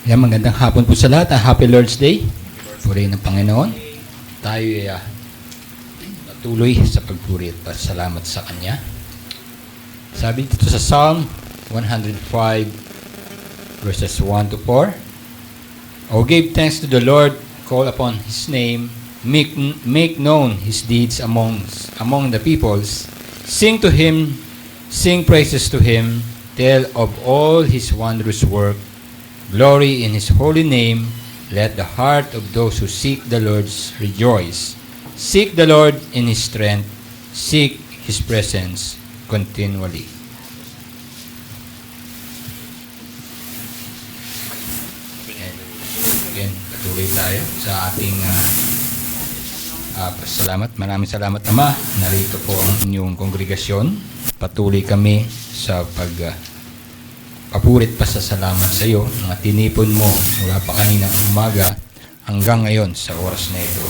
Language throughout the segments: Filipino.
Yan, magandang hapon po sa lahat. Happy Lord's Day. Puri ng Panginoon. Tayo ay patuloy sa pagpuri at pasalamat sa Kanya. Sabi dito sa Psalm 105 verses 1 to 4. O give thanks to the Lord, call upon His name, make known His deeds among the peoples. Sing to Him, sing praises to Him, tell of all His wondrous work. Glory in His holy name. Let the heart of those who seek the Lord rejoice. Seek the Lord in His strength. Seek His presence continually. Again, patuloy tayo sa ating pasalamat. Maraming salamat, Ama. Narito po ang inyong kongregasyon. Patuloy kami sa papurit pa sa salamat sa iyo, mga tinipon mo mula pa kaninang umaga hanggang ngayon sa oras na ito.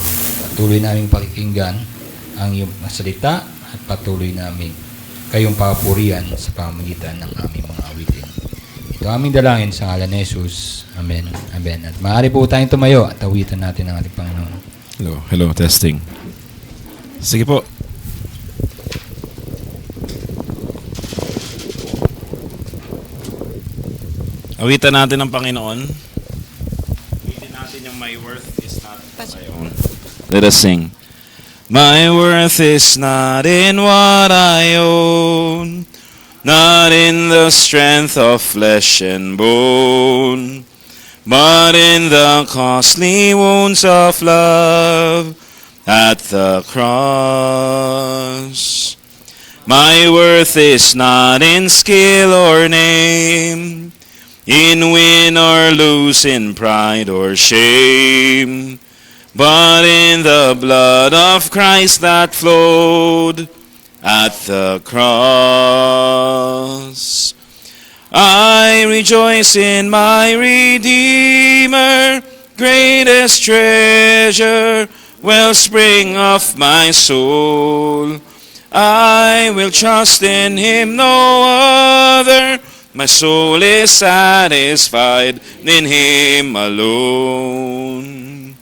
Patuloy naming pakikinggan ang iyong salita at patuloy namin kayong papurihan sa pamamagitan ng aming mga awitin. Ito aming dalangin sa ngalan ni Jesus. Amen. Amen. At maaari po tayong tumayo at awitan natin ang ating Panginoon. Hello, testing. Sige po. Awitan natin ang Panginoon. Awitin natin yung my worth is not my own. Let us sing. My worth is not in what I own, not in the strength of flesh and bone, but in the costly wounds of love at the cross. My worth is not in skill or name, in win or lose, in pride or shame, but in the blood of Christ that flowed at the cross. I rejoice in my Redeemer, greatest treasure, wellspring of my soul. I will trust in Him, no other. My soul is satisfied in Him alone.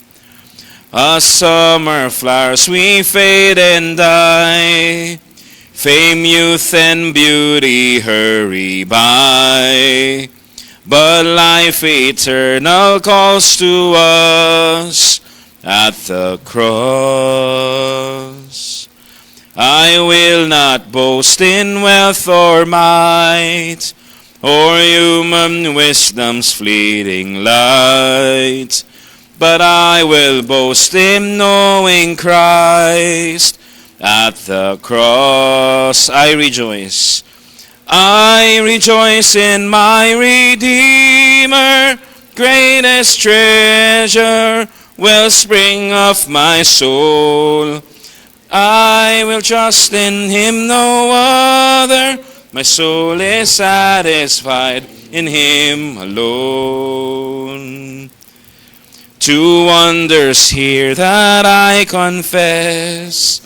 As summer flowers we fade and die, fame, youth, and beauty hurry by, but life eternal calls to us at the cross. I will not boast in wealth or might, or human wisdom's fleeting light, but I will boast in knowing Christ at the cross. I rejoice in my Redeemer, greatest treasure, wellspring of my soul. I will trust in Him, no other. My soul is satisfied in Him alone. Two wonders here that I confess,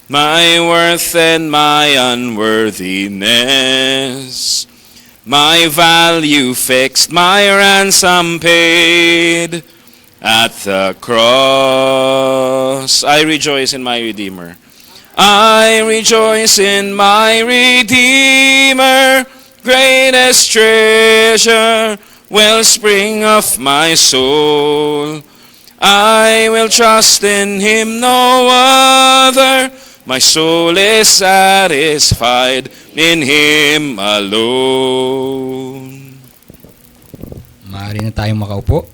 my worth and my unworthiness, my value fixed, my ransom paid at the cross. I rejoice in my Redeemer. I rejoice in my Redeemer, greatest treasure, wellspring of my soul. I will trust in Him, no other. My soul is satisfied in Him alone. Maaari na tayong makaupo.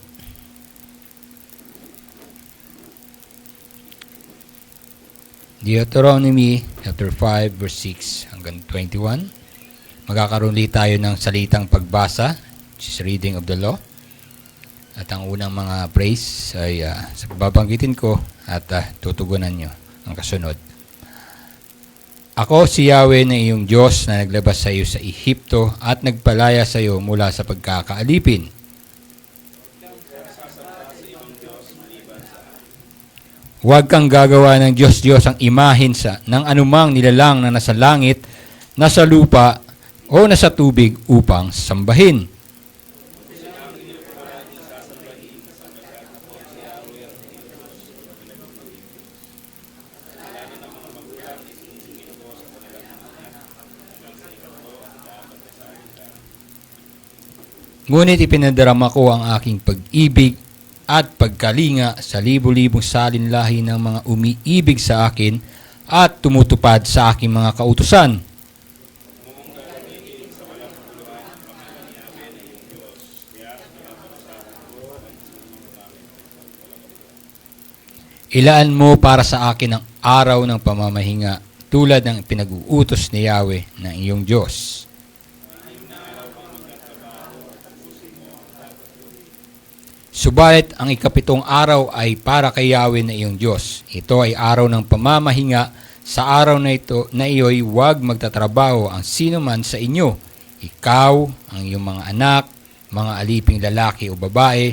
Deuteronomy chapter 5 verse 6 hanggang 21. Magkakaroon ulit tayo ng salitang pagbasa, which is reading of the law. At ang unang mga praise ay babanggitin ko at tutugunan nyo ang kasunod. Ako si Yahweh na iyong Diyos na naglabas sa iyo sa Ehipto at nagpalaya sa iyo mula sa pagkakaalipin. Huwag kang gagawa ng Diyos-Diyos ang imahin ng anumang nilalang na nasa langit, nasa lupa, o nasa tubig upang sambahin. Ngunit ipinadarama ko ang aking pag-ibig at pagkalinga sa libu-libong salinlahi ng mga umiibig sa akin at tumutupad sa aking mga kautusan. Ilaan mo para sa akin ang araw ng pamamahinga tulad ng pinag-uutos ni Yahweh ng iyong Diyos. Subalit ang ikapitong araw ay para kay Yahweh na iyong Diyos. Ito ay araw ng pamamahinga. Sa araw na ito na iyo'y huwag magtatrabaho ang sino man sa inyo. Ikaw, ang iyong mga anak, mga aliping lalaki o babae,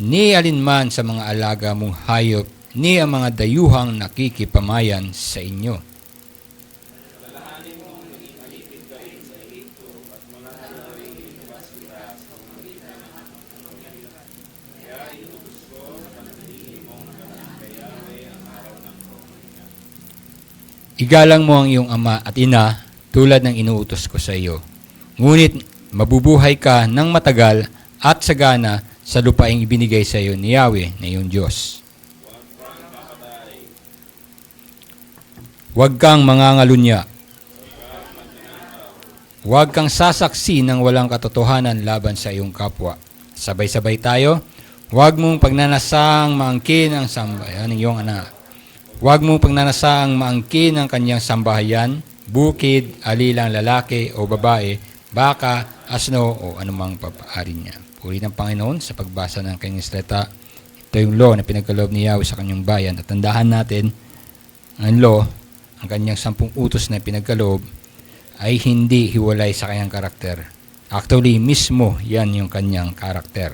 ni alinman sa mga alaga mong hayop, ni ang mga dayuhang nakikipamayan sa inyo. Igalang mo ang iyong ama at ina tulad ng inuutos ko sa iyo. Ngunit mabubuhay ka ng matagal at sagana sa lupaing ibinigay sa iyo ni Yahweh na iyong Diyos. Huwag kang mangangalunya. Huwag kang sasaksi ng walang katotohanan laban sa iyong kapwa. Sabay-sabay tayo. Huwag mong pagnanasang maangkin ang sambahayan ng iyong anak. Huwag mong pagnanasang maangkin ang kanyang sambahayan, bukid, alilang lalaki o babae, baka, asno o anumang papaari niya. Puri ng Panginoon sa pagbasa ng kanyang salita. Ito yung law na pinagkaloob ni Yahweh sa kanyang bayan. At tandahan natin, ang law, ang kanyang 10 utos na pinagkaloob, ay hindi hiwalay sa kanyang karakter. Actually, mismo yan yung kanyang karakter.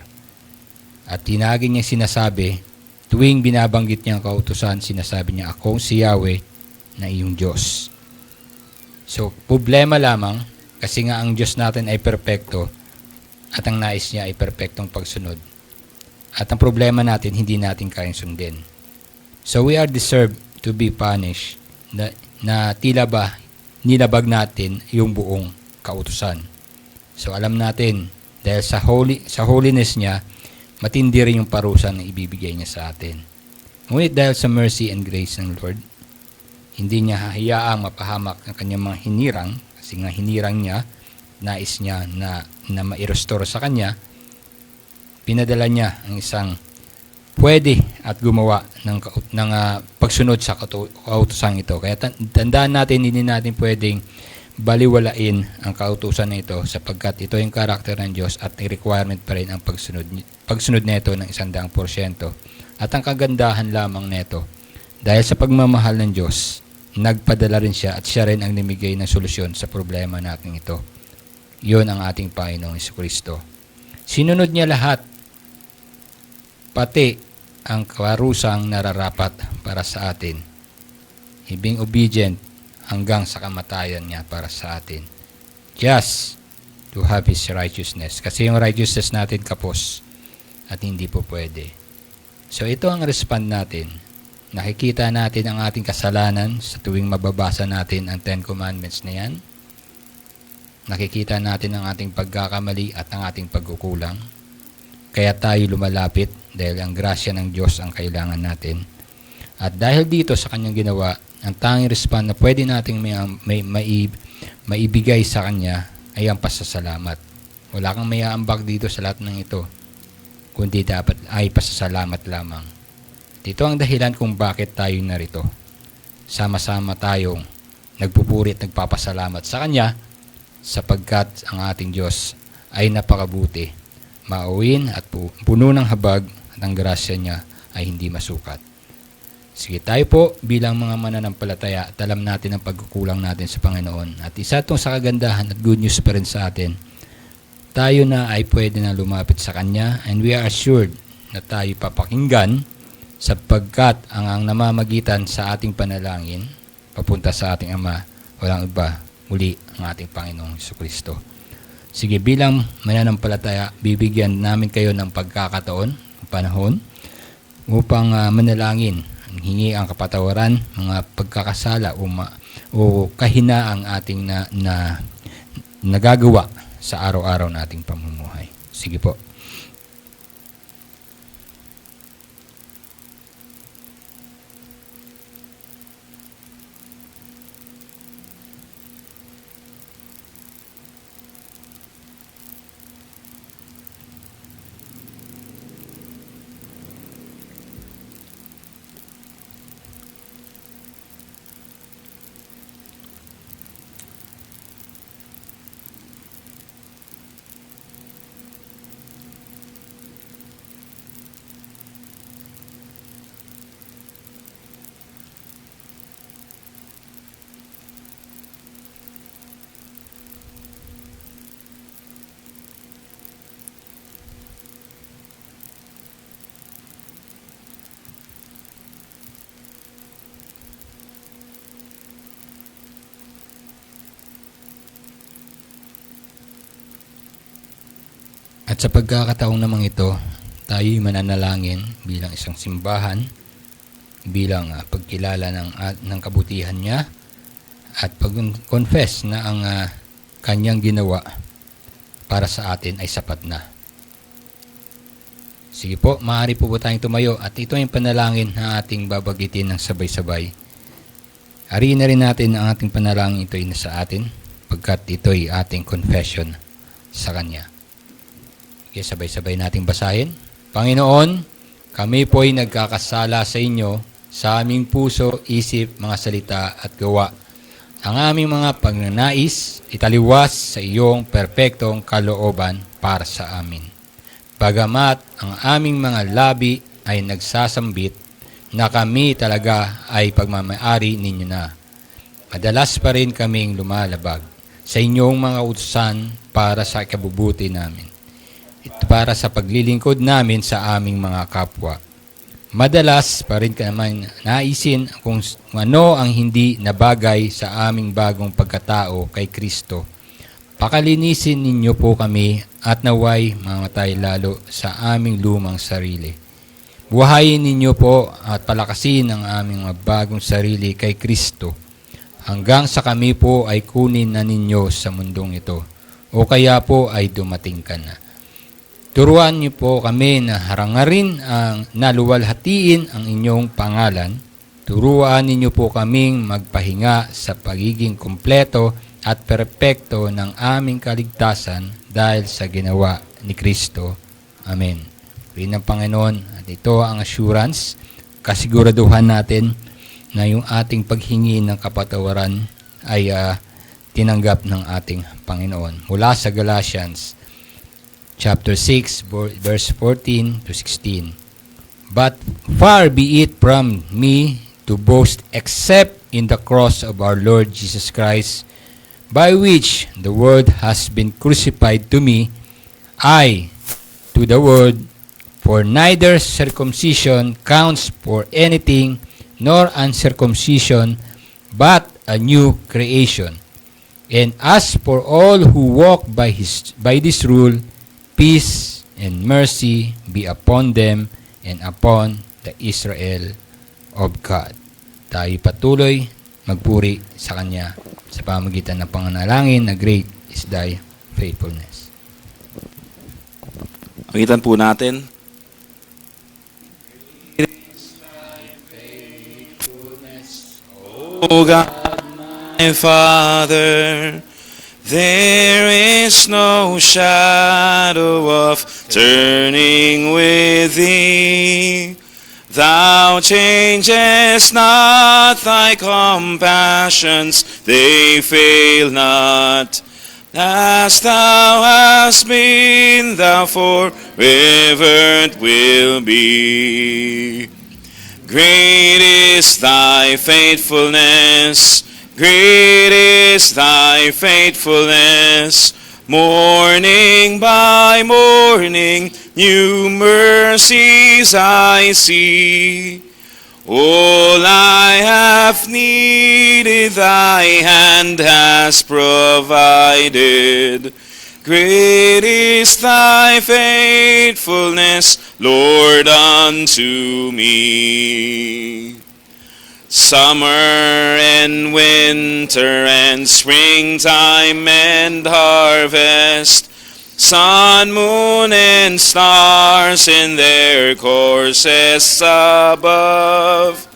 At tinagi niya sinasabi, tuwing binabanggit niya ang kautusan, sinasabi niya, ako si Yahweh na iyong Diyos. So, problema lamang, kasi nga ang Diyos natin ay perpekto, at ang nais niya ay perpektong pagsunod. At ang problema natin, hindi natin kayang sundin. So, we are deserved to be punished, na tila ba nilabag natin yung buong kautusan. So, alam natin, dahil sa holiness niya, matindi rin yung parusa na ibibigay niya sa atin. Ngunit dahil sa mercy and grace ng Lord, hindi niya hahayaang mapahamak ang kanyang mga hinirang, kasi nga hinirang niya, nais niya na ma-restore sa kanya, pinadala niya ang isang pwede at gumawa ng pagsunod sa kautusan ito. Kaya tandaan natin, hindi natin pwedeng baliwalain ang kautusan na ito sapagkat ito yung karakter ng Diyos at requirement pa rin ang pagsunod nito ng 100%. At ang kagandahan lamang nito, dahil sa pagmamahal ng Diyos, nagpadala rin siya at siya rin ang namigay ng solusyon sa problema natin ito. Yun ang ating Panginoong Jesucristo. Sinunod niya lahat, pati ang karusang nararapat para sa atin. Being obedient hanggang sa kamatayan niya para sa atin. Just to have His righteousness. Kasi yung righteousness natin kapos at hindi po pwede. So ito ang respond natin. Nakikita natin ang ating kasalanan sa tuwing mababasa natin ang 10 Commandments na yan. Nakikita natin ang ating pagkakamali at ang ating pagkukulang. Kaya tayo lumalapit dahil ang grasya ng Diyos ang kailangan natin. At dahil dito sa kanyang ginawa, ang tanging respond na pwede nating maibigay sa kanya ay ang pasasalamat. Wala kang maiaambag dito sa lahat ng ito, kundi dapat ay pasasalamat lamang. Dito ang dahilan kung bakit tayo narito. Sama-sama tayong nagpupuri at nagpapasalamat sa kanya sapagkat ang ating Diyos ay napakabuti, mauwin at puno ng habag at ang grasya niya ay hindi masukat. Sige, tayo po bilang mga mananampalataya at alam natin ang pagkukulang natin sa Panginoon. At isa itong sa kagandahan at good news pa rin sa atin. Tayo na ay pwede na lumapit sa Kanya and we are assured na tayo papakinggan sapagkat ang namamagitan sa ating panalangin papunta sa ating Ama, walang iba, muli ang ating Panginoong Jesucristo. Sige, bilang mananampalataya, bibigyan namin kayo ng pagkakataon, panahon, upang manalangin, hingi ang kapatawaran, mga pagkakasala o kahinaang ating nagagawa sa araw-araw nating pamumuhay. Sige po. At sa pagkakataong namang ito, tayo'y mananalangin bilang isang simbahan, bilang pagkilala ng kabutihan niya, at pag-confess na ang kanyang ginawa para sa atin ay sapat na. Sige po, maaari po tayong tumayo at ito ay panalangin na ating babagitin ng sabay-sabay. Ariin na rin natin ang ating panalangin, ito ay nasa atin, pagkat ito ay ating confession sa Kanya. Okay, sabay-sabay nating basahin. Panginoon, kami po ay nagkakasala sa inyo sa aming puso, isip, mga salita at gawa. Ang aming mga pagnanais italiwas sa iyong perpektong kalooban para sa amin. Bagamat ang aming mga labi ay nagsasambit na kami talaga ay pagmamayari ninyo na. Madalas pa rin kaming lumalabag sa inyong mga utusan para sa ikabubuti namin. Ito para sa paglilingkod namin sa aming mga kapwa. Madalas pa rin naman naisin kung ano ang hindi nabagay sa aming bagong pagkatao kay Kristo. Pakalinisin ninyo po kami at naway mamatay lalo sa aming lumang sarili. Buhayin ninyo po at palakasin ang aming mga bagong sarili kay Kristo hanggang sa kami po ay kunin na ninyo sa mundong ito o kaya po ay dumating ka na. Turuan niyo po kami na harangarin ang naluwalhatiin ang inyong pangalan. Turuan ninyo po kaming magpahinga sa pagiging kumpleto at perpekto ng aming kaligtasan dahil sa ginawa ni Kristo. Amen. Rin ng Panginoon, at ito ang assurance, kasiguraduhan natin na yung ating paghingi ng kapatawaran ay tinanggap ng ating Panginoon. Mula sa Galatians chapter 6, verse 14 to 16. But far be it from me to boast except in the cross of our Lord Jesus Christ, by which the world has been crucified to me, I to the world, for neither circumcision counts for anything, nor uncircumcision, but a new creation. And as for all who walk by this rule, peace and mercy be upon them and upon the Israel of God. Tayo patuloy magpuri sa Kanya sa pamagitan ng panganalangin na great is thy faithfulness. Pakitan po natin. O God, my Father, there is no shadow of turning with thee. Thou changest not, thy compassions, they fail not. As thou hast been, thou forever will be. Great is thy faithfulness, great is thy faithfulness. Morning by morning, new mercies I see. All I have needed, thy hand has provided. Great is thy faithfulness, Lord, unto me. Summer and winter and springtime and harvest, sun, moon, and stars in their courses above.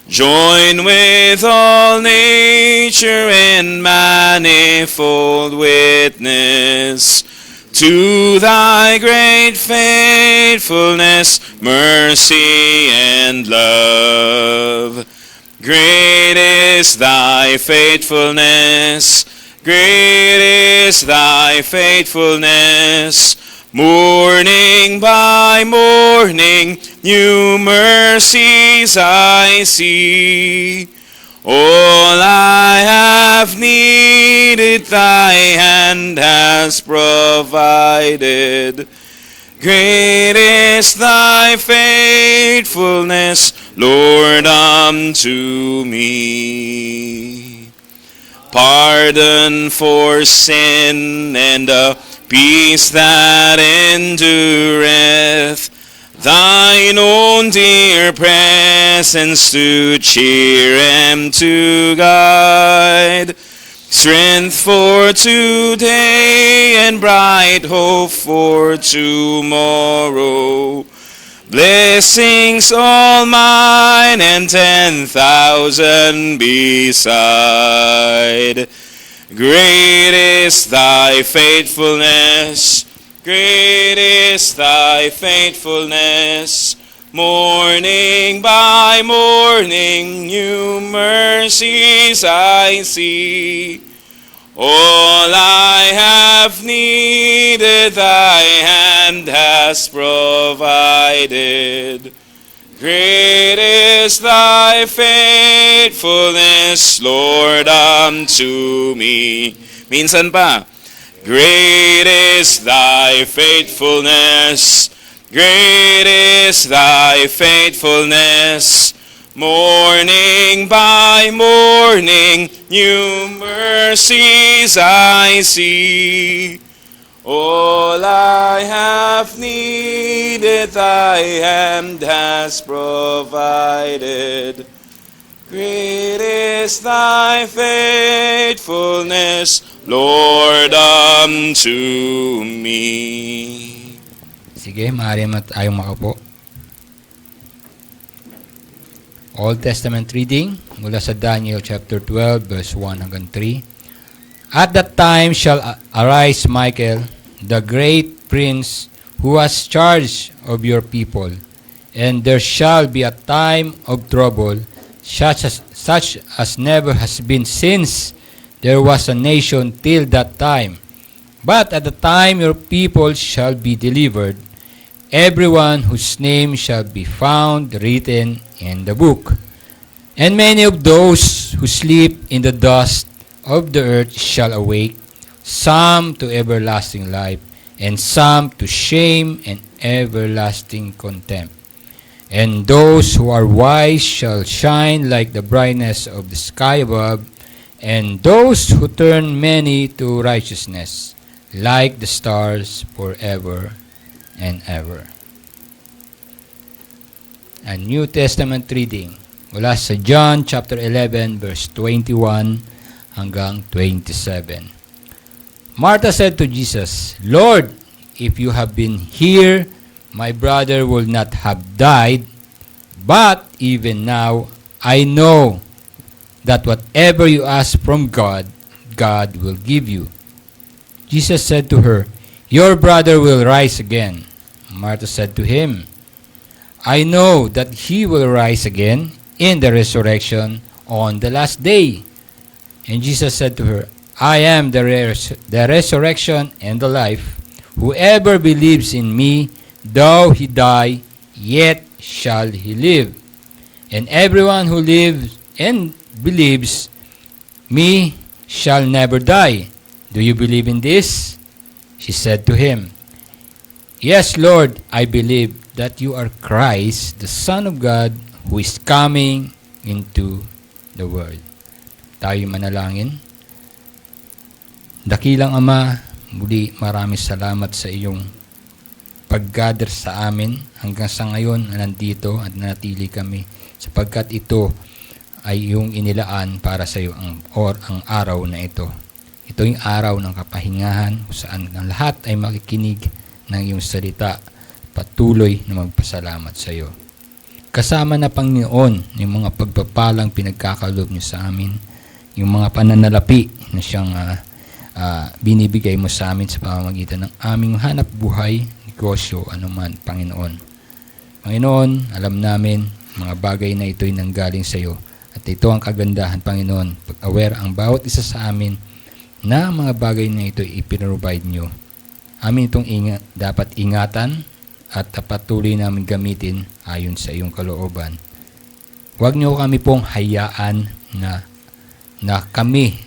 Join with all nature in manifold witness to thy great faithfulness, mercy, and love. Great is thy faithfulness, great is thy faithfulness. Morning by morning, new mercies I see. All I have needed, thy hand has provided. Great is thy faithfulness, Lord, unto me. Pardon for sin and a peace that endureth, thine own dear presence to cheer and to guide, strength for today and bright hope for tomorrow, blessings all mine and 10,000 beside. Great is thy faithfulness, great is thy faithfulness. Morning by morning, new mercies I see. All I have needed, thy hand has provided. Great is thy faithfulness, Lord, unto me. Minsan pa. Great is thy faithfulness, great is thy faithfulness. Morning by morning, new mercies I see. All I have needed, thy hand has provided. Great is thy faithfulness, Lord, unto me. Sige, maaari tayong makaupo. Old Testament reading mula sa Daniel chapter 12 verse 1 hanggang 3. At that time shall arise Michael, the great prince, who has charge of your people, and there shall be a time of trouble, such as never has been since there was a nation till that time. But at the time your people shall be delivered, everyone whose name shall be found written in the book. And many of those who sleep in the dust of the earth shall awake, some to everlasting life, and some to shame and everlasting contempt. And those who are wise shall shine like the brightness of the sky above, and those who turn many to righteousness, like the stars forever and ever. A New Testament reading mula sa John chapter 11 verse 21 hanggang 27. Martha said to Jesus, Lord, if you have been here, my brother will not have died. But even now, I know that whatever you ask from God, God will give you. Jesus said to her, Your brother will rise again. Martha said to him, I know that he will rise again in the resurrection on the last day. And Jesus said to her, I am the resurrection and the life. Whoever believes in me, though he die, yet shall he live. And everyone who lives and believes me shall never die. Do you believe in this? She said to him, Yes, Lord, I believe that you are Christ, the Son of God, who is coming into the world. Tayo manalangin. Dakilang Ama, muli maraming salamat sa iyong pag-gather sa amin hanggang sa ngayon na nandito at nanatili kami sapagkat ito ay iyong inilaan para sa iyo ang araw na ito. Ito yung araw ng kapahingahan kung saan ang lahat ay makikinig ng iyong salita. Patuloy na magpasalamat sa iyo. Kasama na Panginoon yung mga pagpapalang pinagkakalob niyo sa amin, yung mga pananalapi na siyang binibigay mo sa amin sa pamamagitan ng aming hanap buhay, negosyo, anuman, Panginoon. Panginoon, alam namin, mga bagay na ito'y nanggaling sa iyo. At ito ang kagandahan, Panginoon, pag-aware ang bawat isa sa amin na mga bagay na ito'y ipinrovide niyo. Amin itong dapat ingatan at patuloy namin gamitin ayon sa iyong kalooban. Huwag niyo kami pong hayaan na kami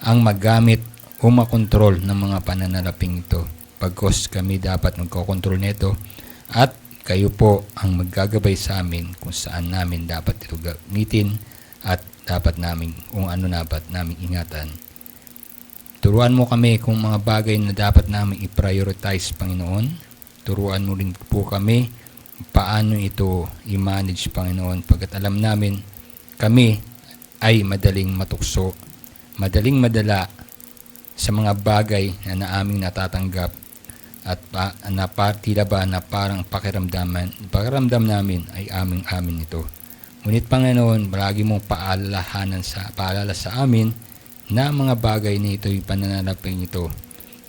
ang magamit o makontrol ng mga pananalaping ito. Pagkos kami dapat magkokontrol nito at kayo po ang maggagabay sa amin kung saan namin dapat ito gamitin at dapat namin kung ano dapat namin ingatan. Turuan mo kami kung mga bagay na dapat namin i-prioritize, Panginoon. Turuan mo rin po kami paano ito i-manage, Panginoon, pagkat alam namin kami ay madaling matukso, madaling madala sa mga bagay na aming natatanggap at tila ba na parang pakiramdam namin ay amin ito. Ngunit Panginoon, palagi mong paalala sa amin na mga bagay na ito, yung pananalapin ito,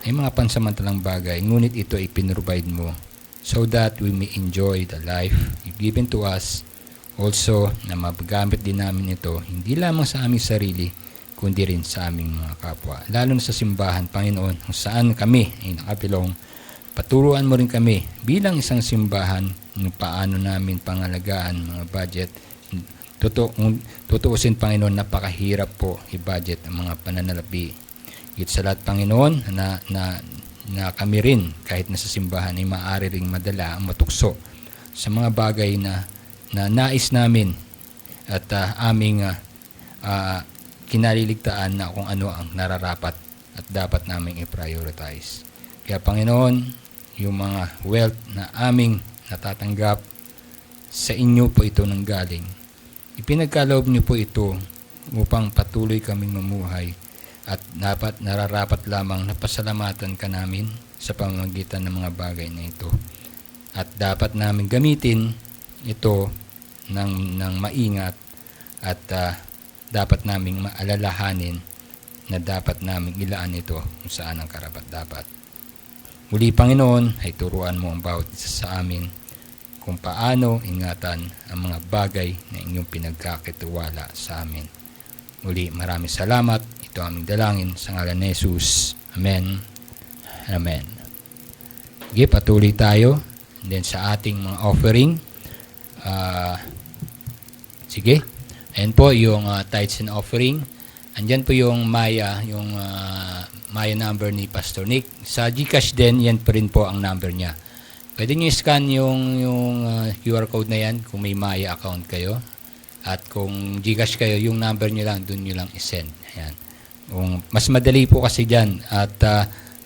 ay mga pansamantalang bagay, ngunit ito ay pinrovide mo so that we may enjoy the life you've given to us. Also, na magamit din namin ito, hindi lamang sa aming sarili, kundi rin sa aming mga kapwa. Lalo na sa simbahan, Panginoon, kung saan kami ay nakapilong. Paturuan mo rin kami bilang isang simbahan kung paano namin pangalagaan mga budget. Tutuusin, Panginoon, napakahirap po i-budget ang mga pananalapi. Higit sa lahat, Panginoon, na kami rin, kahit nasa simbahan, ay maaari ring madala ang matukso sa mga bagay na nais namin at aming kinaliligtaan na kung ano ang nararapat at dapat naming i-prioritize. Kaya Panginoon, yung mga wealth na aming natatanggap, sa inyo po ito nanggaling. Ipinagkaloob niyo po ito upang patuloy kaming mamuhay at dapat nararapat lamang na pasalamatan ka namin sa pamamagitan ng mga bagay na ito. At dapat namin gamitin ito ng maingat at dapat naming maalalahanin na dapat naming ilaan ito kung saan ang karapat-dapat. Muli, Panginoon, ay turuan mo ang bawat isa sa amin kung paano ingatan ang mga bagay na inyong pinagkakitiwala sa amin. Muli, maraming salamat. Ito ang aming dalangin sa ngalan ni Jesus. Amen. Amen. Sige, patuloy tayo. And then sa ating mga offering, sige, ayan po yung tithes and offering. Andyan po yung Maya, Maya number ni Pastor Nick. Sa GCash din, yan pa rin po ang number niya. Pwede nyo i-scan yung QR code na yan kung may Maya account kayo. At kung GCash kayo, yung number nyo lang, dun nyo lang i-send. Ayan. Mas madali po kasi dyan. At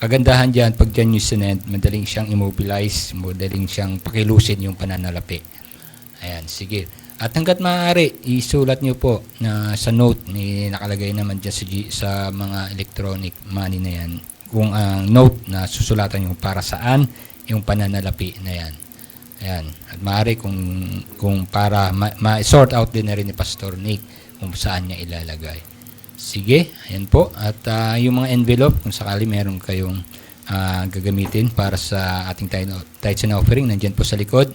kagandahan dyan, pag dyan nyo sinend, madaling siyang immobilize, madaling siyang pakilusin yung pananalapi. Ayan, sige. At hanggat maaari, isulat nyo po na sa note, nakalagay naman dyan sa mga electronic money na yan. Kung ang note na susulatan nyo para saan yung pananalapi na yan. Ayan. At maaari kung para ma-sort out din na rin ni Pastor Nick kung saan niya ilalagay. Sige, ayan po. At yung mga envelope, kung sakali meron kayong gagamitin para sa ating tithes and offering, nandyan po sa likod.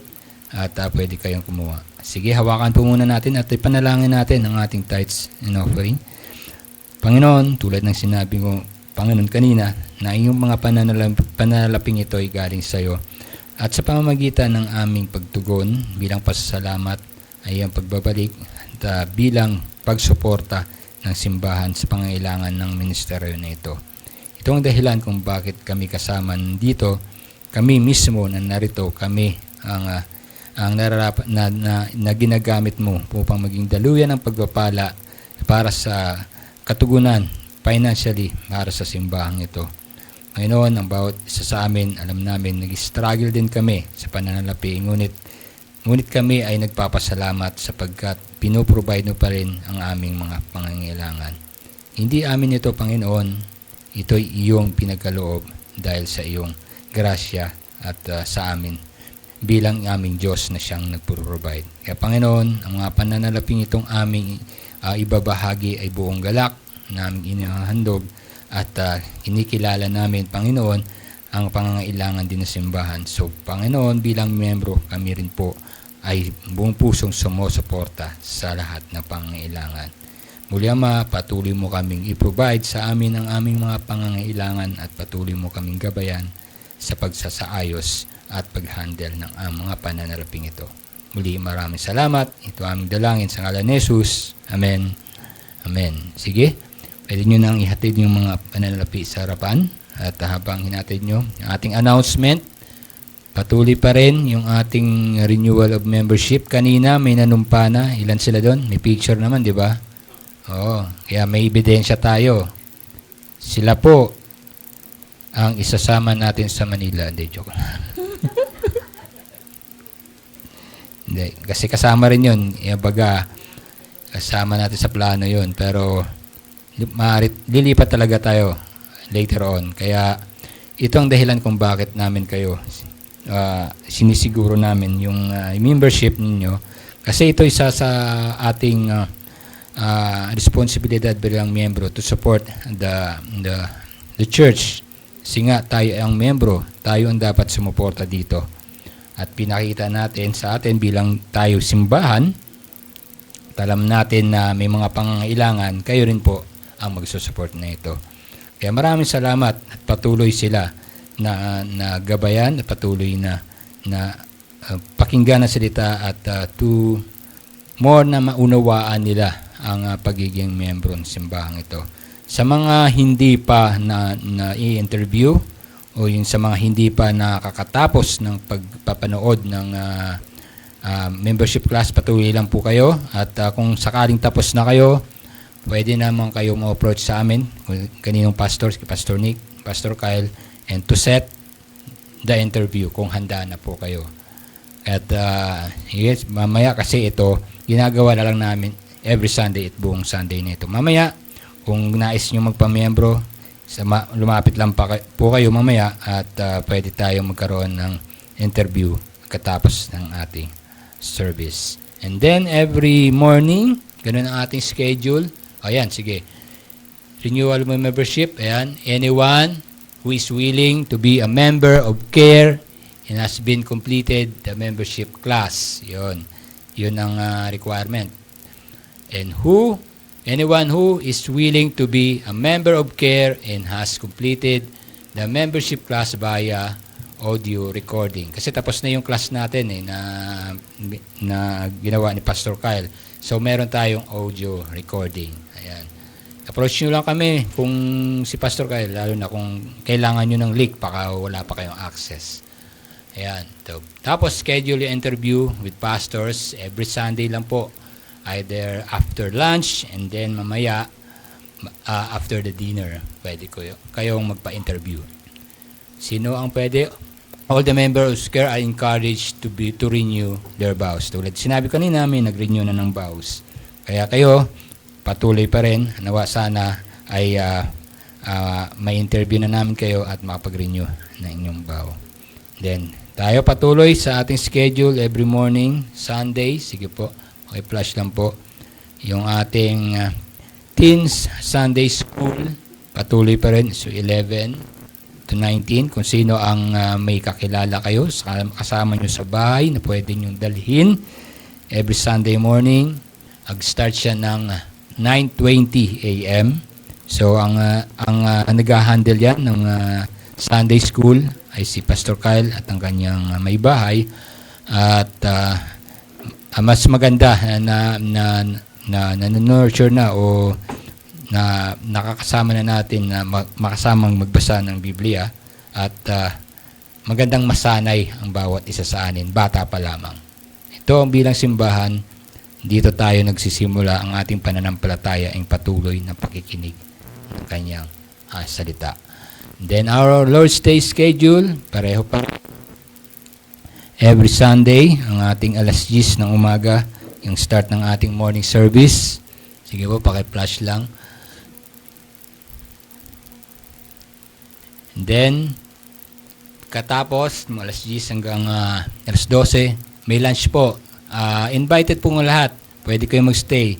At pwede kayong kumuha. Sige, hawakan po muna natin at ipanalangin natin ang ating tithes and offering. Panginoon, tulad ng sinabi ko, Panginoon, kanina, na iyong mga pananalaping ito ay galing sa iyo. At sa pamamagitan ng aming pagtugon bilang pasasalamat ay ang pagbabalik at bilang pagsuporta ng simbahan sa pangailangan ng ministeryo na ito. Ito ang dahilan kung bakit kami kasama dito. Kami mismo na narito, kami ang nararapat na ginagamit mo upang maging daluyan ng pagpapala para sa katugunan financially para sa simbahang ito. Ngayon, ang bawat isa sa amin, alam namin, nag-struggle din kami sa pananalapi. Ngunit kami ay nagpapasalamat sapagkat pinoprovide mo pa rin ang aming mga pangangailangan. Hindi amin ito, Panginoon, ito'y iyong pinagkaloob dahil sa iyong grasya at sa amin bilang aming Diyos na siyang nagpro-provide. Kaya Panginoon, ang mga pananalaping itong aming ibabahagi ay buong galak na aming inihahandog at kinikilala namin, Panginoon, ang pangangailangan din ng simbahan. So, Panginoon, bilang miyembro, kami rin po ay buong pusong sumusuporta sa lahat na pangangailangan. Muli, Ama, patuloy mo kaming i-provide sa amin ang aming mga pangangailangan at patuloy mo kaming gabayan sa pagsasaayos at pag-handle ng mga pananalaping ito. Muli, maraming salamat. Ito aming dalangin sa ngalan ni Jesus. Amen. Amen. Sige, pwede nyo nang ihatid yung mga pananalapi sa harapan. At habang hinatid nyo, yung ating announcement, patuloy pa rin yung ating renewal of membership. Kanina may nanumpa na. Ilan sila doon? May picture naman, di ba? Oo, kaya may ebidensya tayo. Sila po ang isasama natin sa Manila. Hindi, joke. Hindi, kasi kasama rin yun. Baga, kasama natin sa plano yun. Pero, lilipat talaga tayo later on. Kaya, ito ang dahilan kung bakit namin kayo sinisiguro namin yung membership ninyo. Kasi ito isa sa ating responsibilidad bilang miyembro to support the church. Kasi nga, tayo ang miyembro. Tayo ang dapat sumuporta dito. At pinakita natin sa atin bilang tayo simbahan, alam natin na may mga pangangailangan, kayo rin po ang magsusupport na ito. Kaya maraming salamat at patuloy sila na gabayan at patuloy na pakinggan ang salita at to more na maunawaan nila ang pagiging miyembro ng simbahang ito. Sa mga hindi pa na i-interview o yung sa mga hindi pa nakakatapos ng pagpapanood ng membership class, patuloy lang po kayo. At kung sakaling tapos na kayo, pwede naman kayo ma-approach sa amin, kaninong pastor, Pastor Nick, Pastor Kyle, and to set the interview kung handa na po kayo. At yes, mamaya kasi ito, ginagawa na lang namin every Sunday at buong Sunday na ito. Mamaya, kung nais nyo magpamiyembro, lumapit lang po kayo mamaya at pwede tayo magkaroon ng interview katapos ng ating service. And then every morning, ganun ang ating schedule. Ayan, sige. Renewal of membership. Ayan. Anyone who is willing to be a member of CARE and has been completed the membership class. Yun. Yun ang requirement. And anyone who is willing to be a member of CARE and has completed the membership class via audio recording. Kasi tapos na yung class natin na ginawa ni Pastor Kyle. So meron tayong audio recording. Ayan. Approach nyo lang kami kung si Pastor Kyle, lalo na kung kailangan nyo ng link, baka wala pa kayong access. Ayan. Tapos schedule yung interview with pastors every Sunday lang po. Either after lunch and then mamaya after the dinner. Pwede kayong magpa-interview. Sino ang pwede? All the members of CARE are encouraged to renew their vows. Tulad sinabi kanina, may nag-renew na ng vows. Kaya kayo, patuloy pa rin. Nawa sana ay may interview na namin kayo at makapag-renew na inyong vow. Then, tayo patuloy sa ating schedule every morning, Sunday. Sige po, okay, flash lang po. Yung ating Teens Sunday School, patuloy pa rin. So, 11 to 19, kung sino ang may kakilala kayo, kasama nyo sa bahay na pwede nyo dalhin every Sunday morning. Mag-start siya ng 9:20 a.m. So, ang nag-handle yan ng Sunday School ay si Pastor Kyle at ang kanyang may bahay. At mas maganda na nurture na o na nakakasama na natin na makasamang magbasa ng Biblia at magandang masanay ang bawat isa sa anin, bata pa lamang. Ito ang bilang simbahan, dito tayo nagsisimula ang ating pananampalataya ang patuloy na pakikinig ng kanyang salita. Then our Lord's Day schedule, pareho pa. Every Sunday, ang ating alas 10 ng umaga, yung start ng ating morning service. Sige po, paki-flash lang. And then, katapos, alas 10 hanggang alas 12, may lunch po. Invited po ng lahat. Pwede kayo magstay.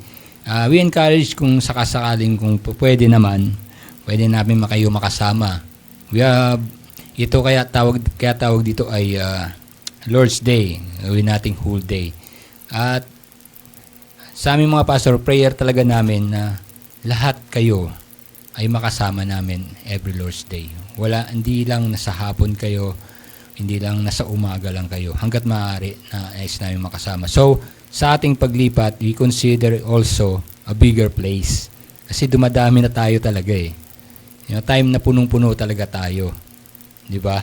We encourage kung sakasakaling kung pwede naman, pwede namin kayo makasama. Ito kaya tawag dito ay Lord's Day. Gawin nating whole day. At sa aming mga pastor, prayer talaga namin na lahat kayo ay makasama namin every Lord's Day. Hindi lang nasa hapon kayo, hindi lang nasa umaga lang kayo. Hanggat maaari na nais namin makasama. So, sa ating paglipat, we consider also a bigger place. Kasi dumadami na tayo talaga eh. Yung time na punong-puno talaga tayo. Di ba?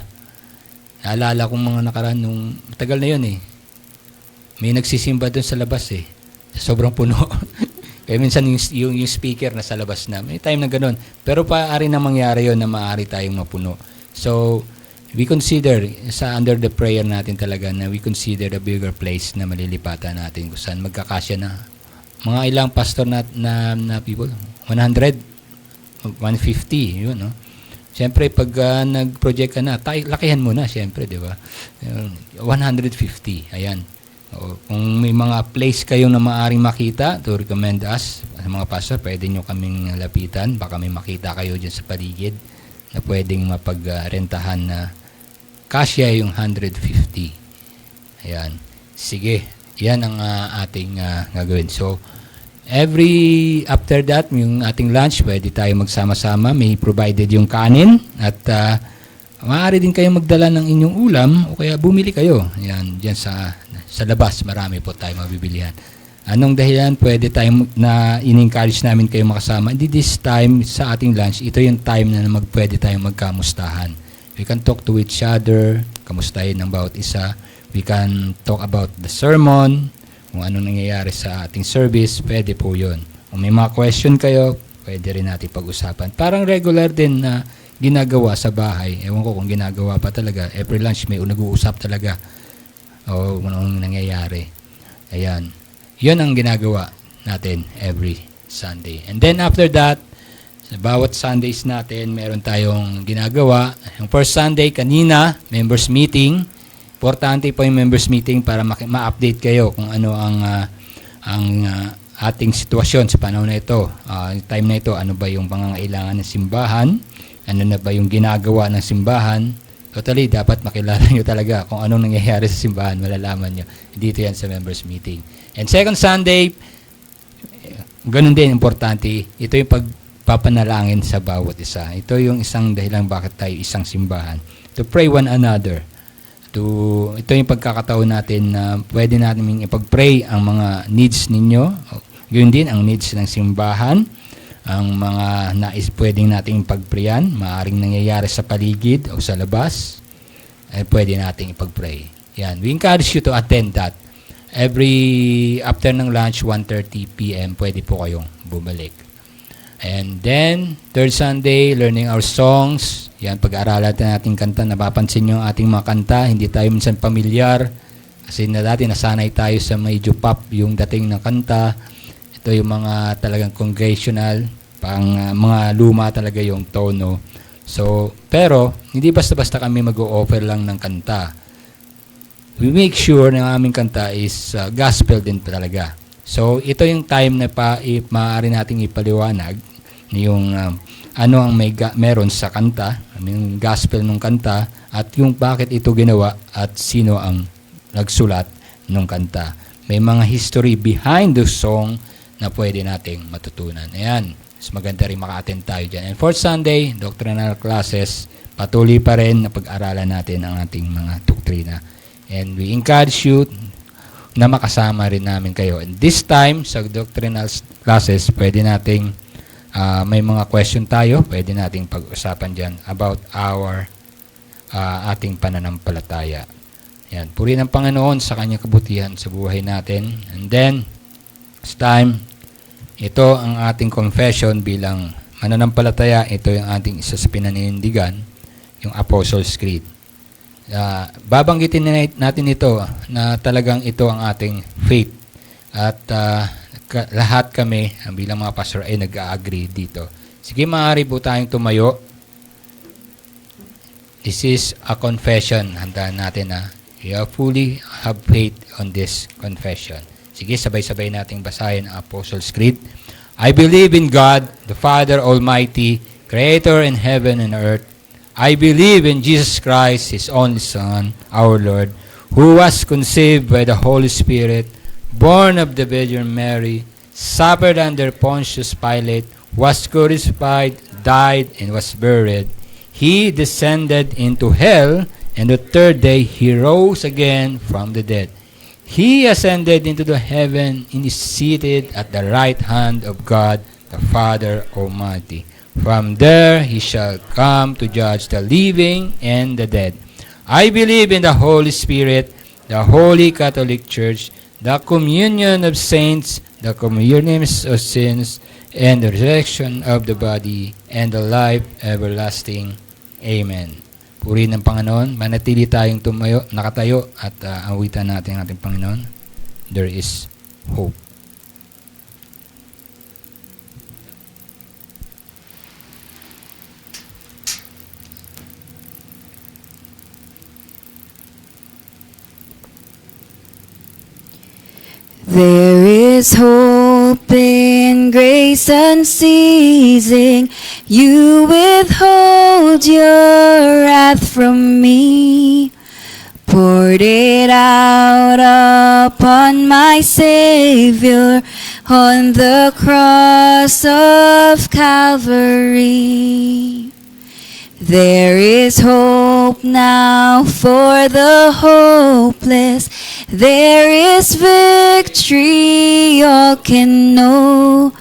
Naalala kong mga nakaraan nung matagal na yun eh. May nagsisimba doon sa labas eh. Sobrang puno. Kaya minsan yung speaker nasa labas na. May time na ganun. Pero paari na mangyari yun na maaari tayong mapuno. So, we consider, under the prayer natin talaga na we consider the bigger place na malilipatan natin kung saan magkakasya na. Mga ilang pastor na people? 100? 150? Yun, no? Siyempre, pag nag-project ka na, lakihan mo na, siyempre, di ba? 150, ayan. Kung may mga place kayo na maaaring makita, to recommend us, mga pastor, pwede nyo kaming lapitan. Baka may makita kayo dyan sa paligid na pwedeng mapagrentahan na kasya yung 150. Ayan. Sige, yan ang ating gagawin. So, after that, yung ating lunch, pwede tayo magsama-sama. May provided yung kanin at maaari din kayo magdala ng inyong ulam o kaya bumili kayo. Yan, dyan sa labas, marami po tayo mabibilihan. Anong dahilan? Pwede tayo in-encourage namin kayo makasama. Hindi this time sa ating lunch, ito yung time na pwede tayong magkamustahan. We can talk to each other, kamustahin ng bawat isa. We can talk about the sermon, kung anong nangyayari sa ating service, pwede po yun. Kung may mga question kayo, pwede rin natin pag-usapan. Parang regular din na ginagawa sa bahay. Ewan ko kung ginagawa pa talaga. Every lunch may nag-uusap talaga. O kung anong nangyayari. Ayan. Yun ang ginagawa natin every Sunday. And then after that, sa bawat Sundays natin, meron tayong ginagawa. Yung first Sunday, kanina, members meeting. Importante po yung members meeting para ma-update kayo kung ano ang ating sitwasyon sa panahon na ito. Time na ito, ano ba yung pangangailangan ng simbahan? Ano na ba yung ginagawa ng simbahan? Totally, dapat makilala nyo talaga kung anong nangyayari sa simbahan, malalaman nyo. Dito yan sa members meeting. And second Sunday, ganun din, importante. Ito yung pagpapanalangin sa bawat isa. Ito yung isang dahilan bakit tayo isang simbahan. To pray one another. Ito yung pagkakataon natin na pwede natin ipag-pray ang mga needs ninyo. Gayun din ang needs ng simbahan. Ang mga pwedeng nating pag-prayan, maaaring nangyayari sa paligid o sa labas, ay pwede nating ipag-pray. Yan. We encourage you to attend that. After ng lunch, 1:30 p.m., pwede po kayong bumalik. And then, third Sunday, learning our songs. Yan, pag-aaralan natin kanta. Napapansin nyo ang ating mga kanta. Hindi tayo minsan pamilyar. Kasi dati nasanay tayo sa medyo pop yung dating ng kanta. Ito yung mga talagang congregational. Mga luma talaga yung tono. So, pero, hindi basta-basta kami mag-o-offer lang ng kanta. We make sure na ang aming kanta is gospel din talaga. So, ito yung time na maaari nating ipaliwanag yung ano ang meron sa kanta, yung gospel ng kanta, at yung bakit ito ginawa at sino ang nagsulat ng kanta. May mga history behind the song na pwede nating matutunan. Ayan, mas maganda rin maka-attend tayo dyan. And fourth Sunday, doctrinal classes, patuloy pa rin na pag-aralan natin ang ating mga doktrina. And we encourage you na makasama rin namin kayo. And this time, sa doctrinal classes, pwede nating may mga question tayo, pwede nating pag-usapan dyan about ating pananampalataya. Yan. Purihin ng Panginoon sa kanyang kabutihan sa buhay natin. And then, this time, ito ang ating confession bilang mananampalataya. Ito yung ating isa sa pinaninindigan, yung Apostles' Creed. Babanggitin natin ito na talagang ito ang ating faith. At lahat kami, bilang mga pastor, ay nag-agree dito. Sige, maaari po tayong tumayo. This is a confession. Handaan natin na we fully have faith on this confession. Sige, sabay-sabay nating basahin ang Apostles' Creed. I believe in God, the Father Almighty, Creator in heaven and earth. I believe in Jesus Christ, His only Son, our Lord, who was conceived by the Holy Spirit, born of the Virgin Mary, suffered under Pontius Pilate, was crucified, died, and was buried. He descended into hell, and the third day He rose again from the dead. He ascended into the heaven and is seated at the right hand of God, the Father Almighty. From there He shall come to judge the living and the dead. I believe in the Holy Spirit, the Holy Catholic Church, the communion of saints, the forgiveness of sins, and the resurrection of the body, and the life everlasting. Amen. Purihin ng Panginoon. Manatili tayong nakatayo at awitan natin ang ating Panginoon. There is hope. There is hope in grace unceasing. You withhold your wrath from me. Poured it out upon my Savior on the cross of Calvary. There is hope now for the hopeless. There is victory all can know.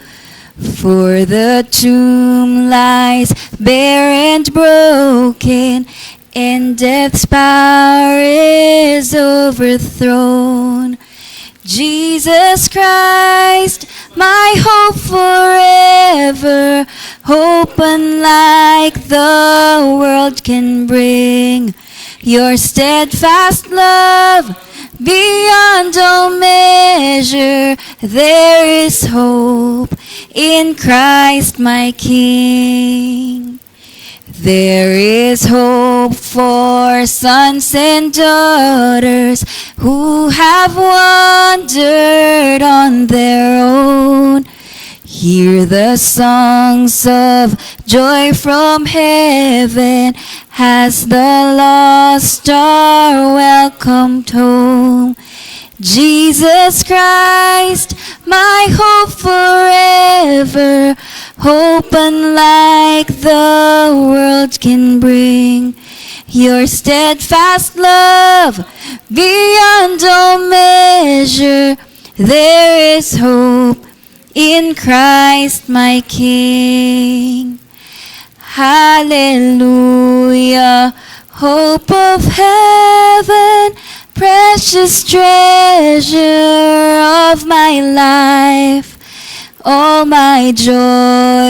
For the tomb lies bare and broken, and death's power is overthrown. Jesus Christ, my hope forever, hope unlike the world can bring. Your steadfast love beyond all measure, there is hope in Christ my King. There is hope for sons and daughters who have wandered on their own. Hear the songs of joy from heaven as the lost are welcomed home. Jesus Christ, my hope forever, hope unlike the world can bring. Your steadfast love beyond all measure, there is hope in Christ my King. Hallelujah, hope of heaven, precious treasure of my life. All my joy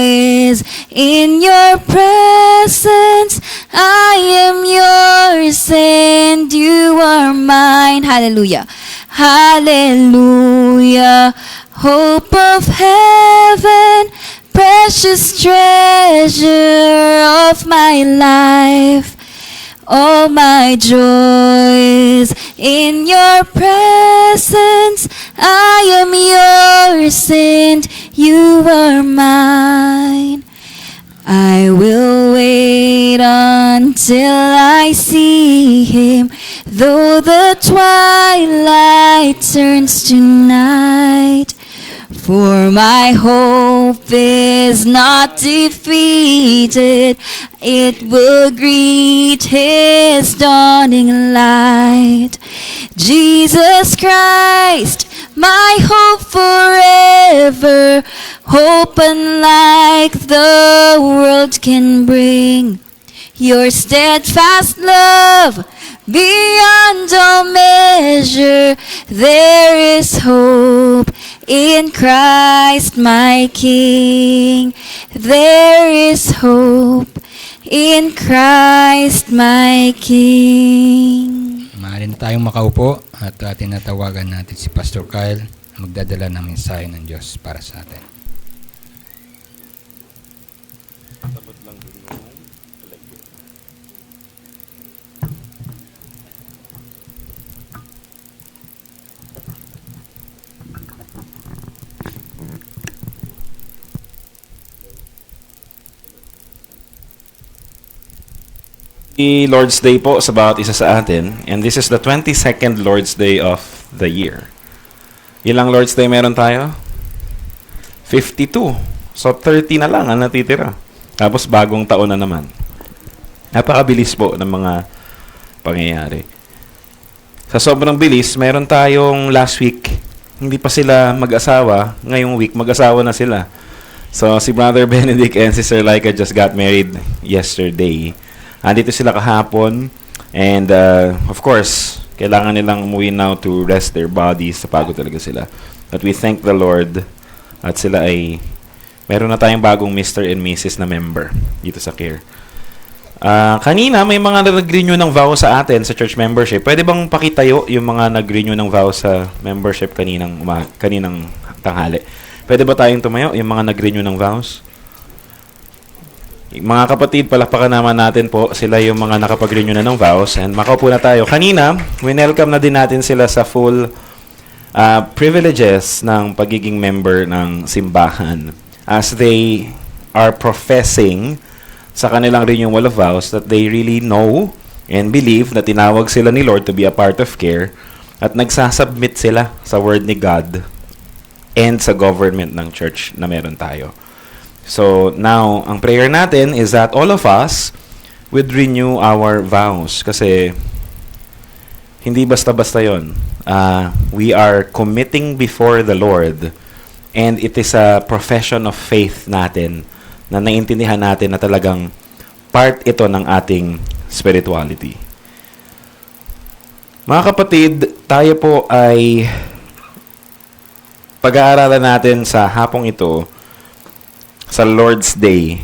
is in your presence. I am yours and you are mine. Hallelujah. Hallelujah. Hope of heaven, precious treasure of my life. All my joys in your presence. I am yours and you are mine. I will wait until I see him, though the twilight turns to night. For my hope is not defeated, it will greet his dawning light. Jesus Christ, my hope forever, hope unlike the world can bring. Your steadfast love beyond all measure, there is hope in Christ my King. There is hope in Christ my King. Maaari na tayong makaupo at tinatawagan natin si Pastor Kyle na magdadala ng mensahe ng Diyos para sa atin. Lord's Day po sa bawat isa sa atin. And this is the 22nd Lord's Day of the year. Ilang Lord's Day meron tayo? 52. So 30 na lang ang natitira. Tapos bagong taon na naman. Napakabilis po ng mga pangyayari. Sa sobrang bilis, meron tayong last week, hindi pa sila mag-asawa. Ngayong week, mag-asawa na sila. So, si Brother Benedict and Sister Laika just got married yesterday. Andito sila kahapon. And, of course, kailangan nilang umuwi now to rest their bodies. Napagod talaga sila. But we thank the Lord at sila ay meron na tayong bagong Mr. and Mrs. na member dito sa CARE. Kanina, may mga nag-renew ng vow sa atin sa church membership. Pwede bang pakitayo yung mga nag-renew ng vow sa membership kaninang tanghali? Pwede ba tayong tumayo, yung mga nag-renew ng vows? Mga kapatid, palakpakan naman natin po. Sila yung mga nakapag-renew na ng vows. And makaupo na tayo. Kanina, winelcome na din natin sila sa full privileges ng pagiging member ng simbahan. As they are professing sa kanilang renewal of vows that they really know and believe na tinawag sila ni Lord to be a part of CARE at nagsasubmit sila sa word ni God and sa government ng church na meron tayo. So now, ang prayer natin is that all of us would renew our vows kasi hindi basta-basta yon. We are committing before the Lord and it is a profession of faith natin na naiintindihan natin na talagang part ito ng ating spirituality. Mga kapatid, tayo po ay pag-aaralan natin sa hapong ito, sa Lord's Day,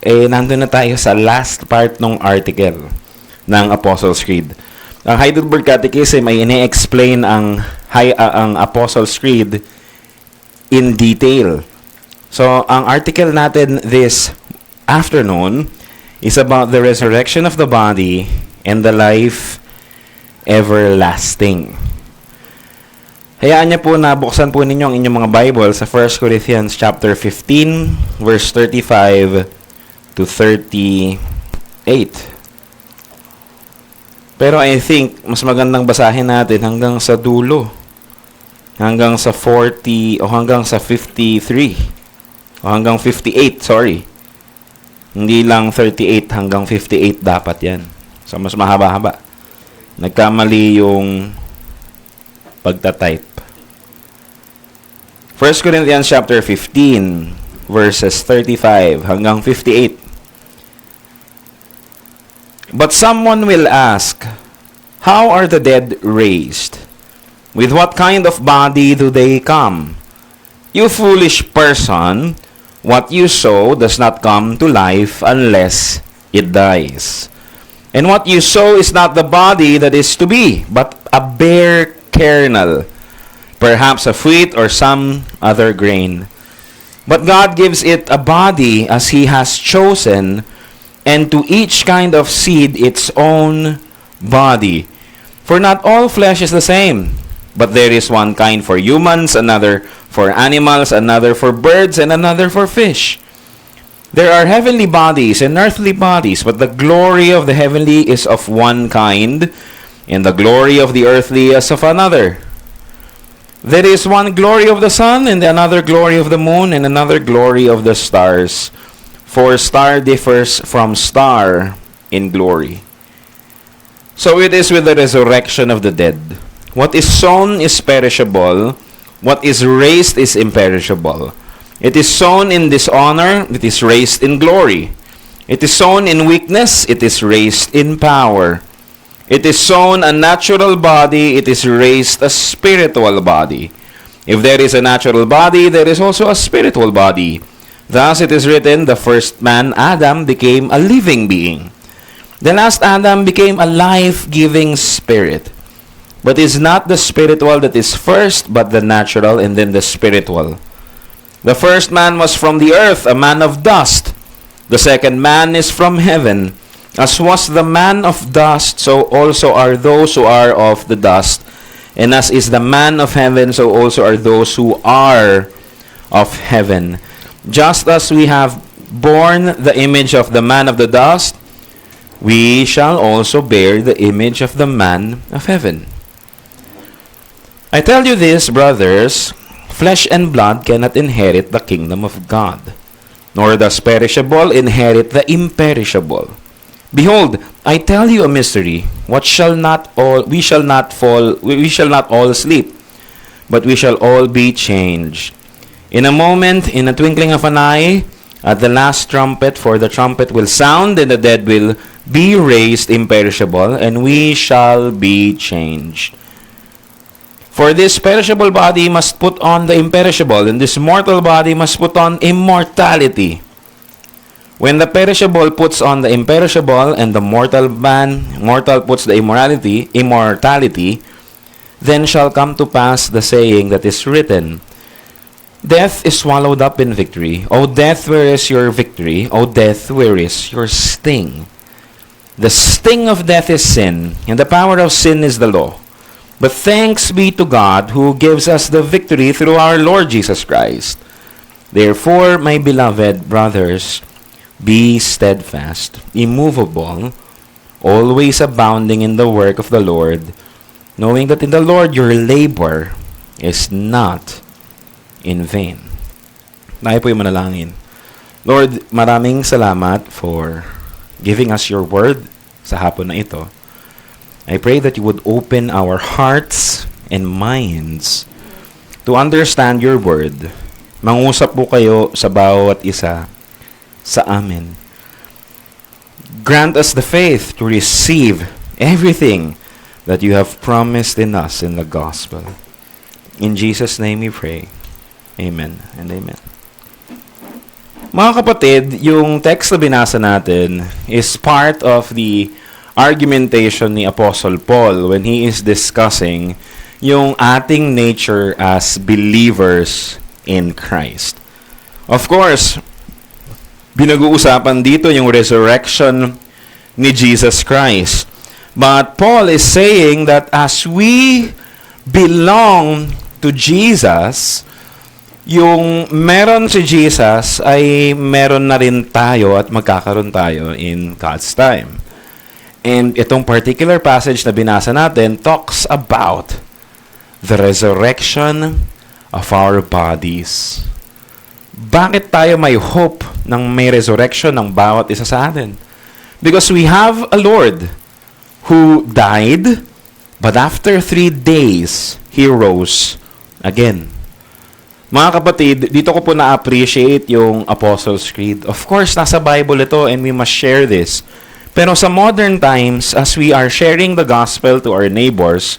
nandun na tayo sa last part ng article ng Apostles' Creed. Ang Heidelberg Catechism ay ine-explain ang Apostles' Creed in detail. So, ang article natin this afternoon is about the resurrection of the body and the life everlasting. Hayaan niyo po na buksan po ninyo ang inyong mga Bible sa 1 Corinthians chapter 15, verse 35 to 38. Pero I think, mas magandang basahin natin hanggang sa dulo. Hanggang sa 40 o hanggang sa 53. O hanggang 58, sorry. Hindi lang 38, hanggang 58 dapat yan. So, mas mahaba-haba. Nagkamali yung pagtatype. 1 Corinthians chapter 15, verses 35 hanggang 58. But someone will ask, how are the dead raised? With what kind of body do they come? You foolish person, what you sow does not come to life unless it dies. And what you sow is not the body that is to be, but a bare kernel, perhaps of wheat or some other grain. But God gives it a body as He has chosen, and to each kind of seed its own body. For not all flesh is the same, but there is one kind for humans, another for animals, another for birds, and another for fish. There are heavenly bodies and earthly bodies, but the glory of the heavenly is of one kind, and the glory of the earthly is of another. There is one glory of the sun, and another glory of the moon, and another glory of the stars. For star differs from star in glory. So it is with the resurrection of the dead. What is sown is perishable, what is raised is imperishable. It is sown in dishonor, it is raised in glory. It is sown in weakness, it is raised in power. It is sown a natural body, it is raised a spiritual body. If there is a natural body, there is also a spiritual body. Thus it is written, the first man, Adam, became a living being. The last Adam became a life-giving spirit. But it is not the spiritual that is first, but the natural, and then the spiritual. The first man was from the earth, a man of dust. The second man is from heaven. As was the man of dust, so also are those who are of the dust. And as is the man of heaven, so also are those who are of heaven. Just as we have borne the image of the man of the dust, we shall also bear the image of the man of heaven. I tell you this, brothers, flesh and blood cannot inherit the kingdom of God, nor does perishable inherit the imperishable. Behold, I tell you a mystery. We shall not all sleep, but we shall all be changed. In a moment, in a twinkling of an eye, at the last trumpet, for the trumpet will sound, and the dead will be raised imperishable, and we shall be changed. For this perishable body must put on the imperishable, and this mortal body must put on immortality. When the perishable puts on the imperishable, and the mortal puts the immortality, then shall come to pass the saying that is written, Death is swallowed up in victory. O death, where is your victory? O death, where is your sting? The sting of death is sin, and the power of sin is the law. But thanks be to God who gives us the victory through our Lord Jesus Christ. Therefore, my beloved brothers, be steadfast, immovable, always abounding in the work of the Lord, knowing that in the Lord your labor is not in vain. Tayo po yung manalangin. Lord, maraming salamat for giving us your word sa hapon na ito. I pray that you would open our hearts and minds to understand your word. Mangusap po kayo sa bawat isa sa amin. Grant us the faith to receive everything that you have promised in us in the gospel. In Jesus' name we pray. Amen and amen. Mga kapatid, yung text na binasa natin is part of the argumentation ni Apostle Paul when he is discussing yung ating nature as believers in Christ. Of course, pinag-uusapan dito yung resurrection ni Jesus Christ. But Paul is saying that as we belong to Jesus, yung meron si Jesus ay meron na rin tayo at magkakaroon tayo in God's time. And itong particular passage na binasa natin talks about the resurrection of our bodies. Bakit tayo may hope ng may resurrection ng bawat isa sa atin? Because we have a Lord who died, but after 3 days, He rose again. Mga kapatid, dito ko po na-appreciate yung Apostles' Creed. Of course, nasa Bible ito and we must share this. Pero sa modern times, as we are sharing the gospel to our neighbors,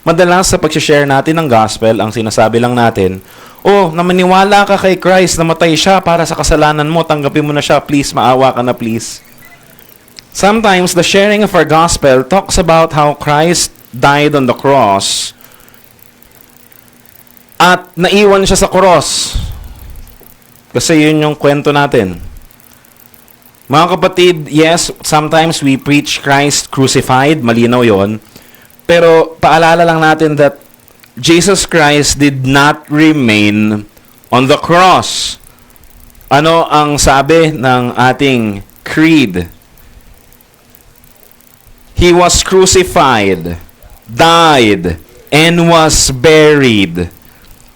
madalas sa pag-share natin ng gospel, ang sinasabi lang natin, namaniwala ka kay Christ, namatay siya para sa kasalanan mo, tanggapin mo na siya, please, maawa ka na, please. Sometimes, the sharing of our gospel talks about how Christ died on the cross at naiwan siya sa cross. Kasi yun yung kwento natin. Mga kapatid, yes, sometimes we preach Christ crucified, malinaw yon. Pero paalala lang natin that Jesus Christ did not remain on the cross. Ano ang sabi ng ating creed? He was crucified, died, and was buried.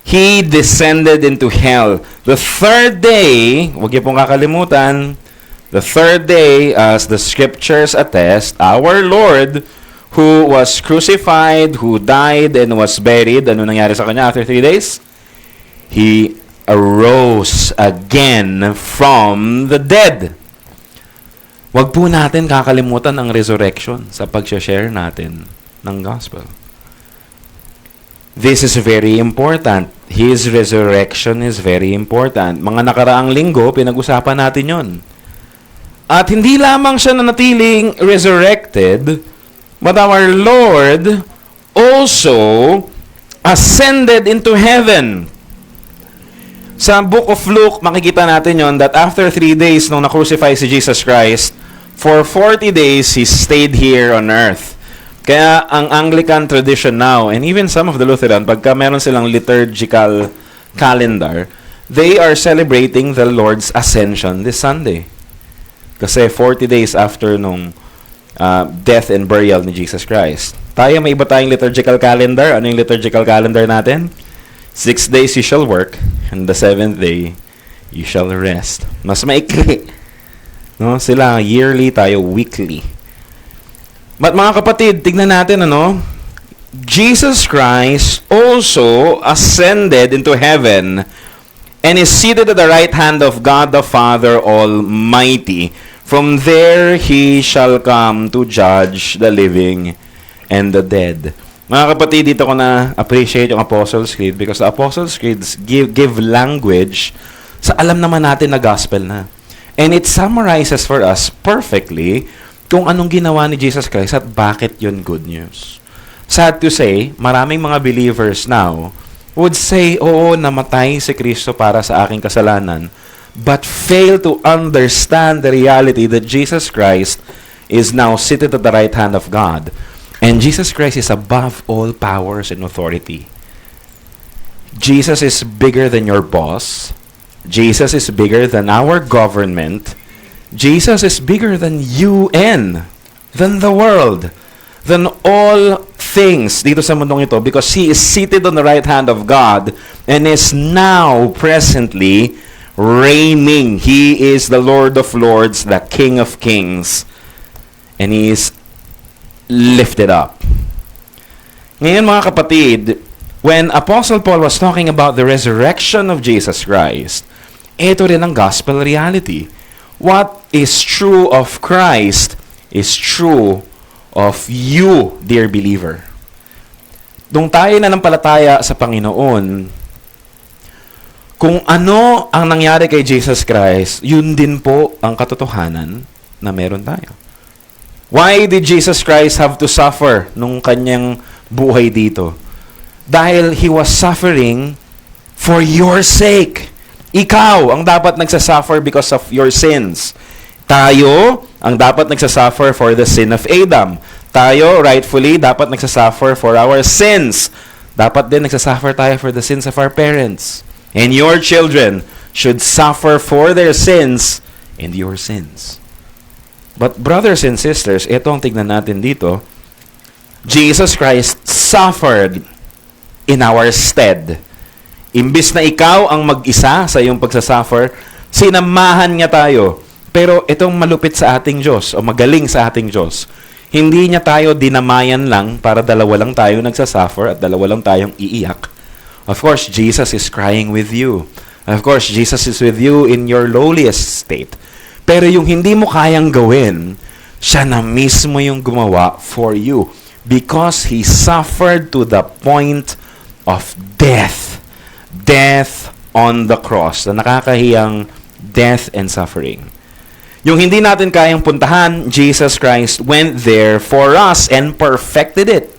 He descended into hell. The third day, huwag niyo pong kakalimutan, the third day, as the scriptures attest, our Lord, who was crucified, who died, and was buried, ano nangyari sa kanya after 3 days? He arose again from the dead. Wag po natin kakalimutan ang resurrection sa pag-share natin ng gospel. This is very important. His resurrection is very important. Mga nakaraang linggo, pinag-usapan natin yon. At hindi lamang siya nanatiling resurrected, but our Lord also ascended into heaven. Sa book of Luke, makikita natin yon that after 3 days nung na-crucify si Jesus Christ, for 40 days, He stayed here on earth. Kaya ang Anglican tradition now, and even some of the Lutheran, pagka meron silang liturgical calendar, they are celebrating the Lord's ascension this Sunday. Kasi 40 days after nung death and burial ni Jesus Christ. Tayo, may iba tayong liturgical calendar. Ano yung liturgical calendar natin? 6 days you shall work, and the 7th day you shall rest. Mas maikli. No? Sila yearly, tayo weekly. But mga kapatid, tignan natin, Jesus Christ also ascended into heaven and is seated at the right hand of God the Father Almighty. From there he shall come to judge the living and the dead. Mga kapatid, dito ko na appreciate yung Apostles' Creed because the Apostles' Creed give language sa alam naman natin na gospel na. And it summarizes for us perfectly kung anong ginawa ni Jesus Christ at bakit yun good news. Sad to say, maraming mga believers now would say, oo, namatay si Kristo para sa aking kasalanan, but fail to understand the reality that Jesus Christ is now seated at the right hand of God. And Jesus Christ is above all powers and authority. Jesus is bigger than your boss. Jesus is bigger than our government. Jesus is bigger than UN, than the world, than all things dito sa mundong ito, because He is seated on the right hand of God and is now presently reigning. He is the Lord of Lords, the King of Kings, and He is lifted up. Ngayon mga kapatid, when Apostle Paul was talking about the resurrection of Jesus Christ, ito rin ang gospel reality. What is true of Christ is true of you, dear believer. Nung tayo nanampalataya sa Panginoon, kung ano ang nangyari kay Jesus Christ, yun din po ang katotohanan na meron tayo. Why did Jesus Christ have to suffer nung kanyang buhay dito? Dahil He was suffering for your sake. Ikaw ang dapat nagsasuffer because of your sins. Tayo ang dapat nagsasuffer for the sin of Adam. Tayo, rightfully, dapat nagsasuffer for our sins. Dapat din nagsasuffer tayo for the sins of our parents. And your children should suffer for their sins and your sins. But brothers and sisters, ito ang tignan natin dito. Jesus Christ suffered in our stead. Imbis na ikaw ang mag-isa sa iyong pagsasuffer, sinamahan niya tayo. Pero itong malupit sa ating Diyos, o magaling sa ating Diyos, hindi niya tayo dinamayan lang para dalawa lang tayo nagsasuffer at dalawa lang tayong iiyak. Of course, Jesus is crying with you. Of course, Jesus is with you in your lowliest state. Pero yung hindi mo kayang gawin, siya na mismo yung gumawa for you. Because He suffered to the point of death. Death on the cross. Na nakakahiyang death and suffering. Yung hindi natin kayang puntahan, Jesus Christ went there for us and perfected it.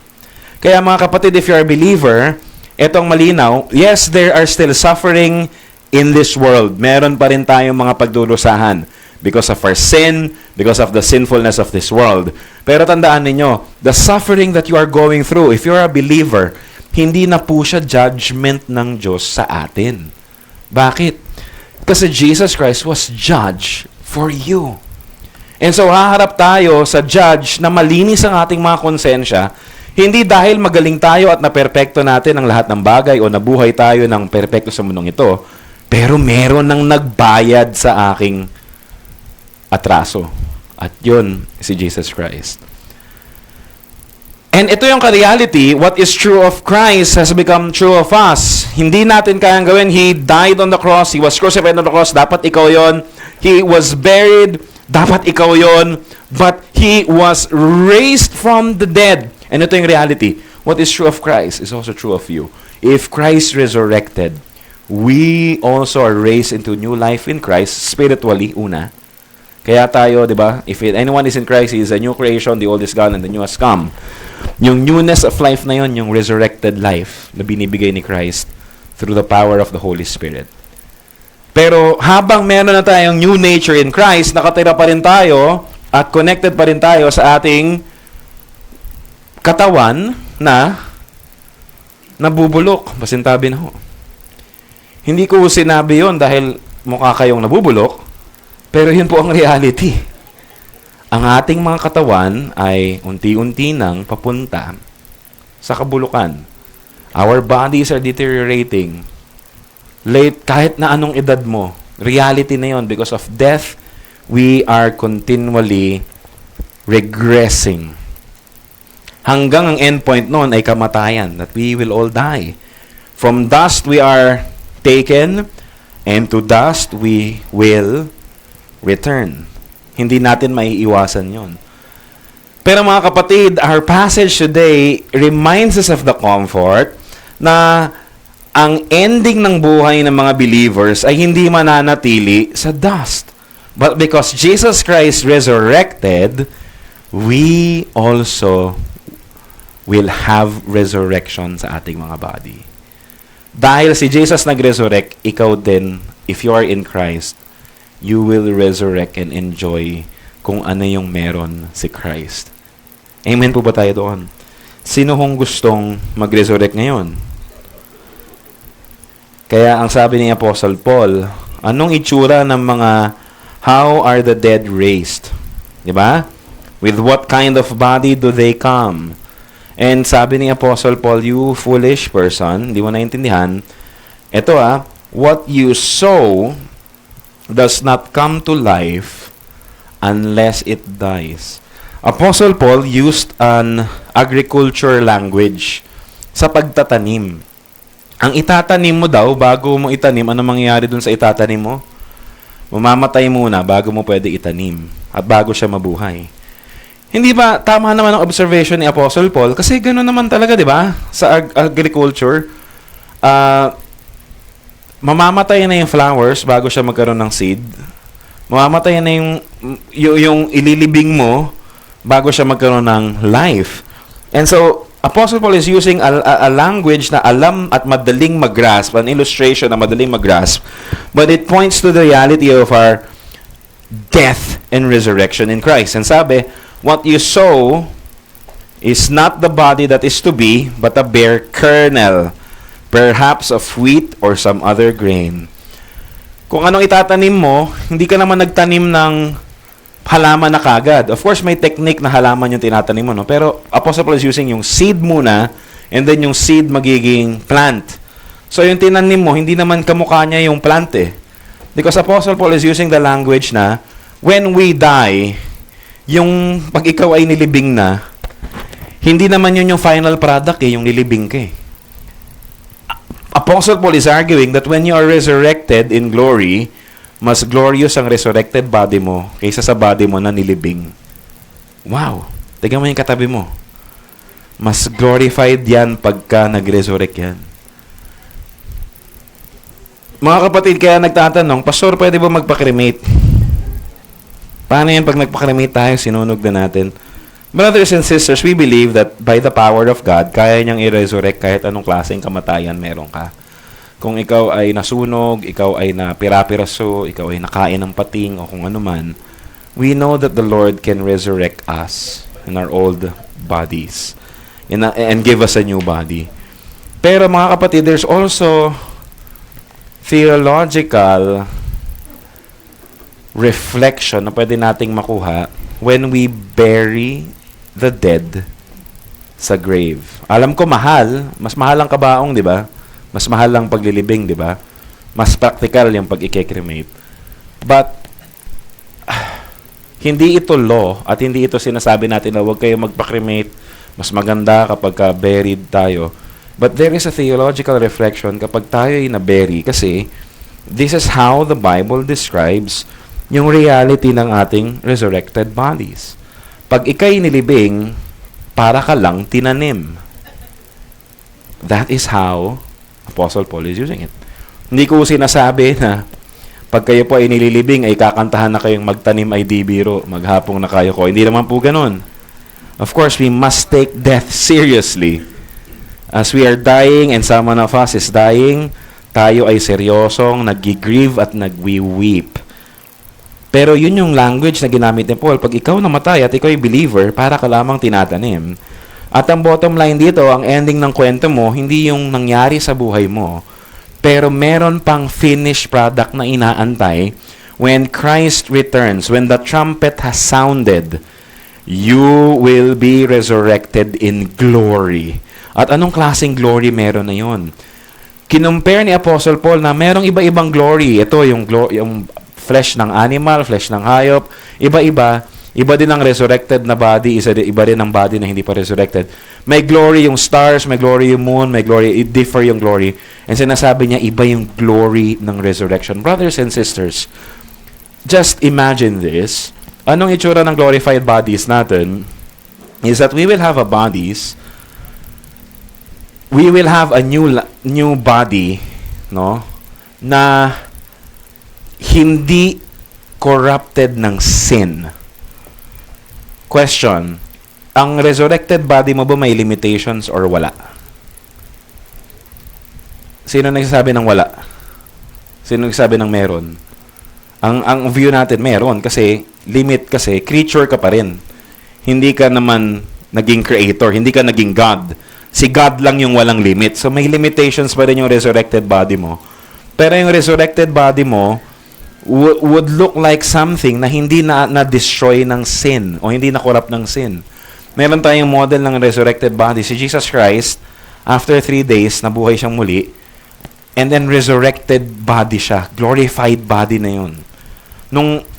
Kaya mga kapatid, if you're a believer, etong malinaw, yes, there are still suffering in this world. Meron pa rin tayong mga pagdurusahan because of our sin, because of the sinfulness of this world. Pero tandaan ninyo, the suffering that you are going through, if you're a believer, hindi na po siya judgment ng Diyos sa atin. Bakit? Kasi Jesus Christ was judged for you. And so, haharap tayo sa judge na malinis ang ating mga konsensya, hindi dahil magaling tayo at naperpekto natin ang lahat ng bagay o nabuhay tayo ng perpekto sa mundong ito, pero meron nang nagbayad sa aking atraso. At yun, si Jesus Christ. And ito yung ka-reality, what is true of Christ has become true of us. Hindi natin kayang gawin. He died on the cross. He was crucified on the cross. Dapat ikaw yon. He was buried. Dapat ikaw yon. But He was raised from the dead. And ito yung reality. What is true of Christ is also true of you. If Christ resurrected, we also are raised into new life in Christ, spiritually, una. Kaya tayo, di ba? If anyone is in Christ, he is a new creation, the old is gone and the new has come. Yung newness of life na yon, yung resurrected life na binibigay ni Christ through the power of the Holy Spirit. Pero habang meron na tayong new nature in Christ, nakatira pa rin tayo at connected pa rin tayo sa ating katawan na nabubulok. Pasintabi na ho. Hindi ko sinabi yon dahil mukha kayong nabubulok, pero yun po ang reality. ang ating mga katawan ay unti-unti nang papunta sa kabulukan. Our bodies are deteriorating. Late, kahit na anong edad mo, reality na yon. Because of death, we are continually regressing. Hanggang ang endpoint noon ay kamatayan, that we will all die. From dust we are taken, and to dust we will return. Hindi natin maiiwasan yon. Pero mga kapatid, our passage today reminds us of the comfort na ang ending ng buhay ng mga believers ay hindi mananatili sa dust. But because Jesus Christ resurrected, we also will have resurrection sa ating mga body. Dahil si Jesus nag-resurrect, ikaw din, if you are in Christ, you will resurrect and enjoy kung ano yung meron si Christ. Amen po ba tayo doon? Sino hong gustong mag-resurrect ngayon? Kaya ang sabi ni Apostle Paul, anong itsura ng mga how are the dead raised? Diba? With what kind of body do they come? And sabi ni Apostle Paul, you foolish person, di mo naintindihan, ito what you sow does not come to life unless it dies. Apostle Paul used an agriculture language sa pagtatanim. Ang itatanim mo daw, bago mo itanim, ano mangyayari dun sa itatanim mo? Mamamatay muna bago mo pwede itanim at bago siya mabuhay. Hindi ba tama naman ang observation ni Apostle Paul? Kasi gano'n naman talaga, di ba? Sa agriculture, mamamatay na yung flowers bago siya magkaroon ng seed. Mamamatay na yung ililibing mo bago siya magkaroon ng life. And so, Apostle Paul is using a language na alam at madaling mag-grasp, an illustration na madaling mag-grasp, but it points to the reality of our death and resurrection in Christ. And sabi, what you sow is not the body that is to be, but a bare kernel, perhaps of wheat or some other grain. Kung anong itatanim mo, hindi ka naman nagtanim ng halaman na kagad. Of course, may technique na halaman yung tinatanim mo, no? Pero Apostle Paul is using yung seed muna, and then yung seed magiging plant. So, yung tinanim mo, hindi naman kamukha niya yung plant eh. Because Apostle Paul is using the language na, when we die, yung pag ikaw ay nilibing na, hindi naman yun yung final product eh, yung nilibing ka eh. Apostle Paul is arguing that when you are resurrected in glory, mas glorious ang resurrected body mo kaysa sa body mo na nilibing. Wow! Tignan mo yung katabi mo. Mas glorified yan pagka nag-resurrect yan. Mga kapatid, kaya nagtatanong, Pastor, pwede ba magpa-cremate? Paano yan pag nagpa-cremate tayo, sinunog na natin? Brothers and sisters, we believe that by the power of God, kaya niyang i-resurrect kahit anong klaseng kamatayan meron ka. Kung ikaw ay nasunog, ikaw ay napira-piraso, ikaw ay nakain ng pating o kung ano man, we know that the Lord can resurrect us in our old bodies and give us a new body. Pero mga kapatid, there's also theological reflection na pwede nating makuha when we bury the dead sa grave. Alam ko mas mahal ang kabaong, di ba? Mas mahal ang paglilibing, di ba? Mas practical yung pag-i-cremate. But, hindi ito law at hindi ito sinasabi natin na huwag kayo magpa-cremate. Mas maganda kapag buried tayo. But there is a theological reflection kapag tayo ay na-bury kasi this is how the Bible describes yung reality ng ating resurrected bodies. Pag ikay nilibing, para ka lang tinanim. That is how Apostle Paul is using it. Hindi ko sinasabi na pag kayo po ay nililibing ay kakantahan na kayong magtanim ay di biro, maghapong na kayo ko. Hindi naman po ganun. Of course, we must take death seriously. As we are dying and someone of us is dying, tayo ay seryosong nag-grieve at nag-weep. Pero yun yung language na ginamit ni Paul. Pag ikaw namatay at ikaw ay believer, para ka lamang tinatanim. At ang bottom line dito, ang ending ng kwento mo, hindi yung nangyari sa buhay mo, pero meron pang finished product na inaantay when Christ returns, when the trumpet has sounded, you will be resurrected in glory. At anong klaseng glory meron na yon? Kinumpare ni Apostle Paul na merong iba-ibang glory. Ito yung flesh ng animal, flesh ng hayop, iba-iba. Iba din ang resurrected na body, iba din ang body na hindi pa resurrected. May glory yung stars, may glory yung moon, may glory, it differ yung glory. And sinasabi niya, iba yung glory ng resurrection. Brothers and sisters, just imagine this. Anong itsura ng glorified bodies natin is that we will have a new body, no, na hindi corrupted ng sin. Question, ang resurrected body mo ba may limitations or wala? Sino nagsasabi ng wala? Sino nagsasabi ng meron? Ang view natin meron kasi creature ka pa rin. Hindi ka naman naging creator, hindi ka naging God. Si God lang yung walang limit. So may limitations pa rin yung resurrected body mo. Pero yung resurrected body mo would look like something na hindi na-destroy ng sin o hindi na-corrupt ng sin. Meron tayong model ng resurrected body. Si Jesus Christ, after 3 days, nabuhay siyang muli, and then resurrected body siya. Glorified body na yun.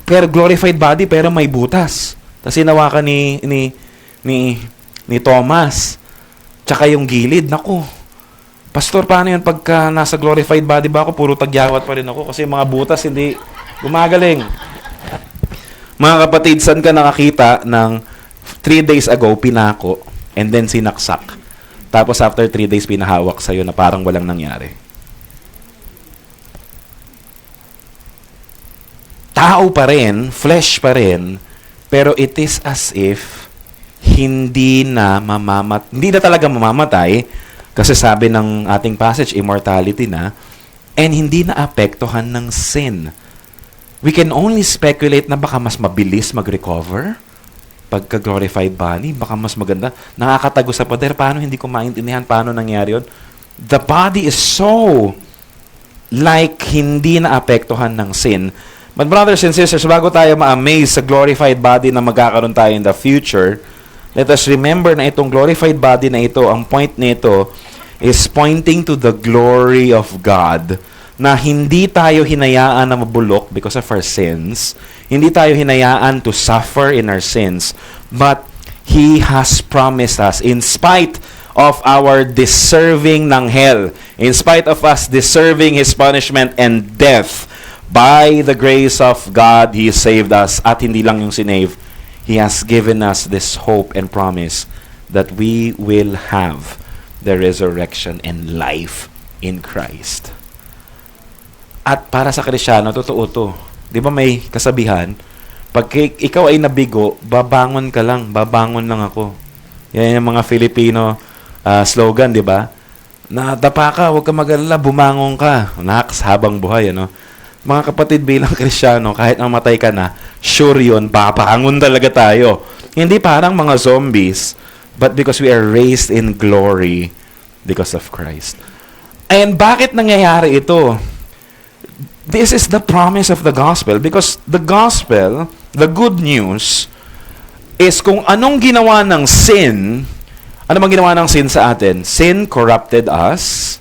Pero glorified body, pero may butas. Tapos hinawakan ni Thomas. Tsaka yung gilid. Naku, Pastor, paano yun pagka nasa glorified body ba ako? Puro tagyawat pa rin ako kasi mga butas hindi gumagaling. Mga kapatid, saan ka nakakita ng 3 days ago, pinako, and then sinaksak. Tapos after 3 days, pinahawak sa'yo na parang walang nangyari. Tao pa rin, flesh pa rin, pero it is as if hindi na talaga mamamatay, kasi sabi ng ating passage, immortality na, and hindi na apektuhan ng sin. We can only speculate na baka mas mabilis mag-recover pagka-glorified body, baka mas maganda. Nakakatago sa pader, paano hindi ko maintindihan paano nangyari yun? The body is so like hindi na apektuhan ng sin. But brothers and sisters, bago tayo ma-amaze sa glorified body na magkakaroon tayo in the future, let us remember na itong glorified body na ito, ang point nito is pointing to the glory of God, na hindi tayo hinayaan na mabulok because of our sins, hindi tayo hinayaan to suffer in our sins, but He has promised us, in spite of our deserving ng hell, in spite of us deserving His punishment and death, by the grace of God, He saved us. At hindi lang yung sinave, He has given us this hope and promise that we will have the resurrection and life in Christ. At para sa Kristiyano, totoo to. Di ba may kasabihan? Pag ikaw ay nabigo, babangon ka lang. Babangon lang ako. Yan yung mga Filipino slogan, di ba? Nadapa ka, huwag ka mag-alala, bumangon ka. Naks, habang buhay, ano? Mga kapatid, bilang Kristiyano, kahit namatay ka na, sure yun, papakangon talaga tayo. Hindi parang mga zombies, but because we are raised in glory because of Christ. And bakit nangyayari ito? This is the promise of the gospel, because the gospel, the good news, is kung anong ginawa ng sin. Ano bang ginawa ng sin sa atin? Sin corrupted us.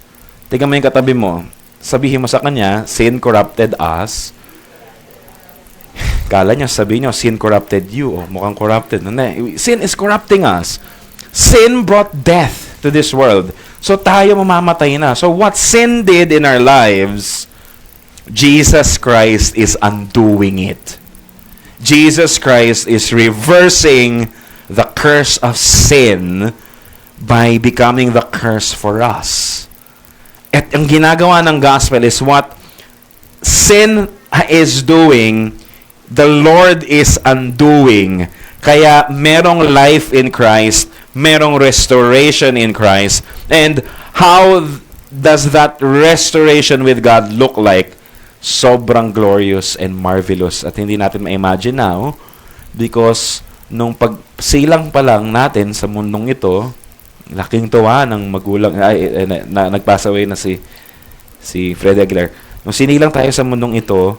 Tingnan mo yung katabi mo. Sabihin mo sa kanya, sin corrupted us. Kala niya, sabihin niyo, sin corrupted you. Oh, mukhang corrupted. Sin is corrupting us. Sin brought death to this world. So tayo mamamatay na. So what sin did in our lives, Jesus Christ is undoing it. Jesus Christ is reversing the curse of sin by becoming the curse for us. At ang ginagawa ng gospel is what sin is doing, the Lord is undoing. Kaya merong life in Christ, merong restoration in Christ. And how does that restoration with God look like? Sobrang glorious and marvelous. At hindi natin ma-imagine now, because nung pagsilang pa lang natin sa mundong ito, laking tuwa ng magulang, nag-pass away na si Fred Aguilar. Nung sinilang tayo sa mundong ito,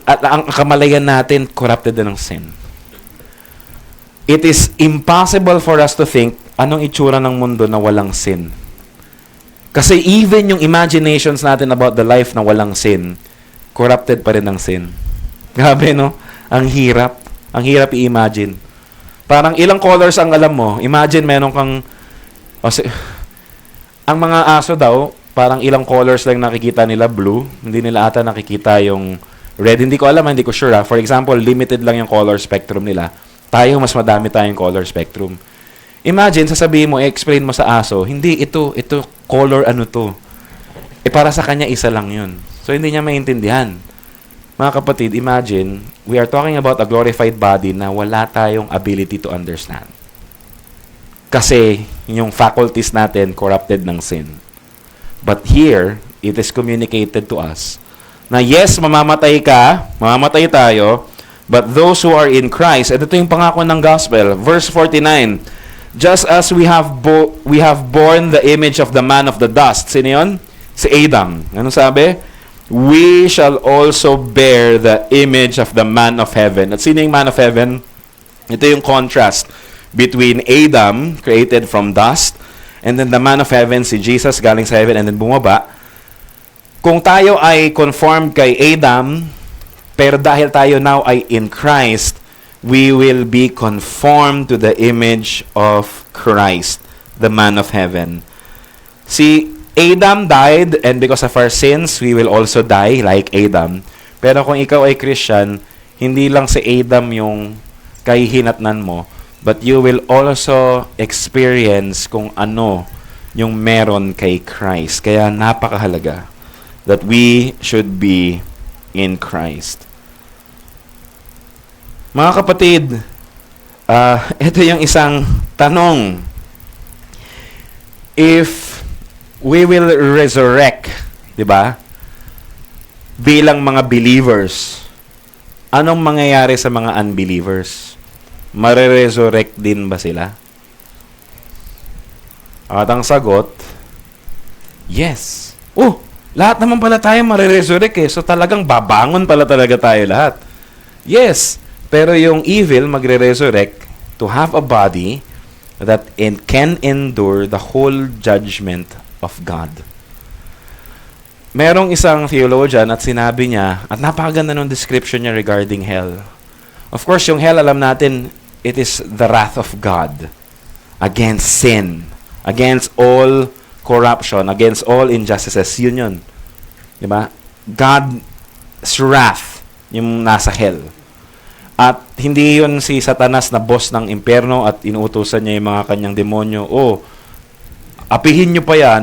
at ang kamalayan natin corrupted din ng sin. It is impossible for us to think anong itsura ng mundo na walang sin. Kasi even yung imaginations natin about the life na walang sin, corrupted pa rin ng sin. Grabe, no? Ang hirap. Ang hirap i-imagine. Parang ilang colors ang alam mo. Imagine meron kang... ang mga aso daw, parang ilang colors lang nakikita nila blue. Hindi nila ata nakikita yung red. Hindi ko alam, hindi ko sure. For example, limited lang yung color spectrum nila. Tayo, mas madami tayong color spectrum. Imagine, sasabihin mo, explain mo sa aso, hindi, ito, color ano to. Para sa kanya, isa lang yun. So, hindi niya maintindihan. Mga kapatid, imagine, we are talking about a glorified body na wala tayong ability to understand. Kasi, yung faculties natin corrupted ng sin. But here, it is communicated to us na yes, mamamatay tayo, but those who are in Christ, at ito yung pangako ng gospel, verse 49, just as we have borne the image of the man of the dust. Sino yun? Si Adam. Ano sabi? We shall also bear the image of the man of heaven. At sino yung man of heaven? Ito yung contrast between Adam, created from dust, and then the man of heaven, si Jesus, galing sa heaven, and then bumaba. Kung tayo ay conformed kay Adam, pero dahil tayo now ay in Christ, we will be conformed to the image of Christ, the man of heaven. Si Adam died, and because of our sins, we will also die like Adam. Pero kung ikaw ay Christian, hindi lang si Adam yung kahihinatnan mo, but you will also experience kung ano yung meron kay Christ. Kaya napakahalaga that we should be in Christ. Mga kapatid, ito yung isang tanong. If we will resurrect, di ba? Bilang mga believers, anong mangyayari sa mga unbelievers? Mare-resurrect din ba sila? At ang sagot, yes. Lahat naman pala tayo mare-resurrect eh. So talagang babangon pala talaga tayo lahat. Yes. Pero yung evil magre-resurrect to have a body that can endure the whole judgment of God. Merong isang theologian at sinabi niya, at napakaganda ng description niya regarding hell. Of course, yung hell, alam natin, it is the wrath of God against sin, against all corruption, against all injustices. Yun. Diba? God's wrath, yung nasa hell. At hindi yun si Satanas na boss ng impyerno at inuutusan niya yung mga kanyang demonyo. Apihin nyo pa yan.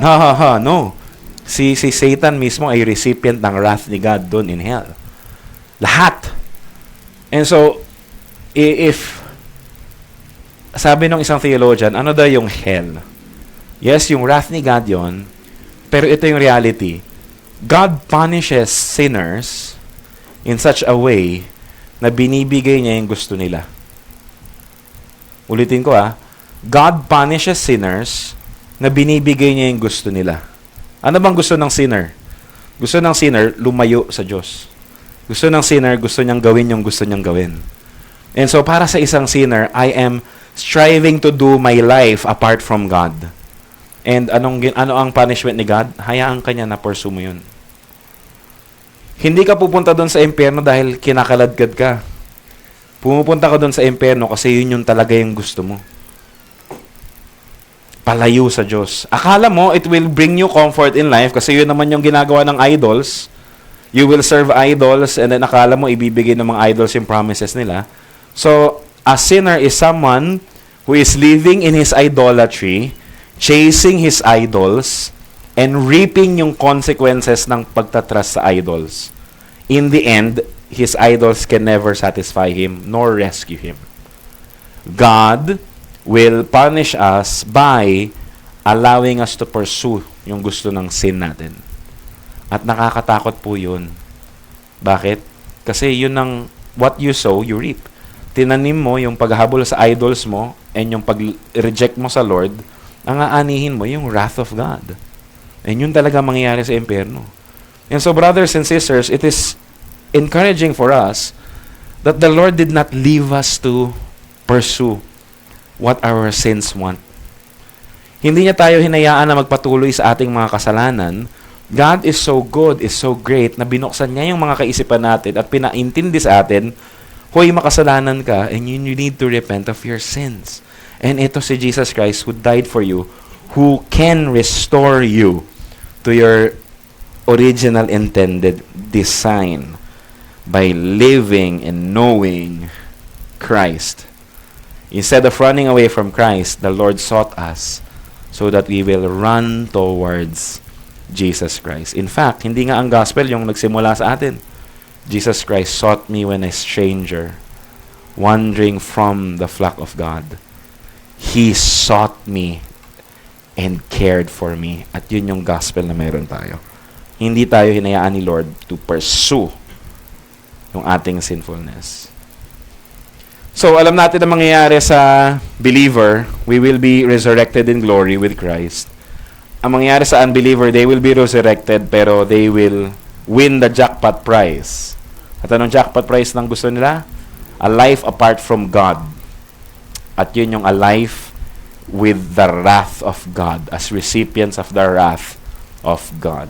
No. Si Satan mismo ay recipient ng wrath ni God doon in hell. Lahat. And so, if sabi ng isang theologian, ano daw yung hell? Yes, yung wrath ni God yon, pero ito yung reality. God punishes sinners in such a way na binibigay niya yung gusto nila. Ulitin ko God punishes sinners na binibigay niya yung gusto nila. Ano bang gusto ng sinner? Gusto ng sinner, lumayo sa Diyos. Gusto ng sinner, gusto niyang gawin yung gusto niyang gawin. And so, para sa isang sinner, I am striving to do my life apart from God. And ano ang punishment ni God? Hayaan kanya na pursue mo yun. Hindi ka pupunta doon sa impyerno dahil kinakaladkad ka. Pumupunta ka doon sa impyerno kasi yun yung talaga yung gusto mo. Palayo sa Diyos. Akala mo, it will bring you comfort in life kasi yun naman yung ginagawa ng idols. You will serve idols and then akala mo, ibibigay ng mga idols yung promises nila. So, a sinner is someone who is living in his idolatry, chasing his idols, and reaping yung consequences ng pagtatrust sa idols. In the end, his idols can never satisfy him nor rescue him. God will punish us by allowing us to pursue yung gusto ng sin natin. At nakakatakot po yun. Bakit? Kasi yun ang what you sow, you reap. Tinanim mo yung paghahabol sa idols mo and yung pag-reject mo sa Lord, ang aanihin mo yung wrath of God. And yun talaga mangyayari sa impyerno. And so, brothers and sisters, it is encouraging for us that the Lord did not leave us to pursue what our sins want. Hindi niya tayo hinayaan na magpatuloy sa ating mga kasalanan. God is so good, is so great, na binuksan niya yung mga kaisipan natin at pinaintindi sa atin, hoy, makasalanan ka and you need to repent of your sins. And ito si Jesus Christ who died for you, who can restore you to your original intended design by living and knowing Christ. Instead of running away from Christ, the Lord sought us so that we will run towards Jesus Christ. In fact, hindi nga ang gospel yung nagsimula sa atin. Jesus Christ sought me when a stranger, wandering from the flock of God. He sought me and cared for me. At yun yung gospel na meron tayo. Hindi tayo hinayaan ni Lord to pursue yung ating sinfulness. So, alam natin ang mangyayari sa believer, we will be resurrected in glory with Christ. Ang mangyayari sa unbeliever, they will be resurrected pero they will win the jackpot prize. At anong jackpot prize ng gusto nila? A life apart from God. At yun yung a life with the wrath of God, as recipients of the wrath of God.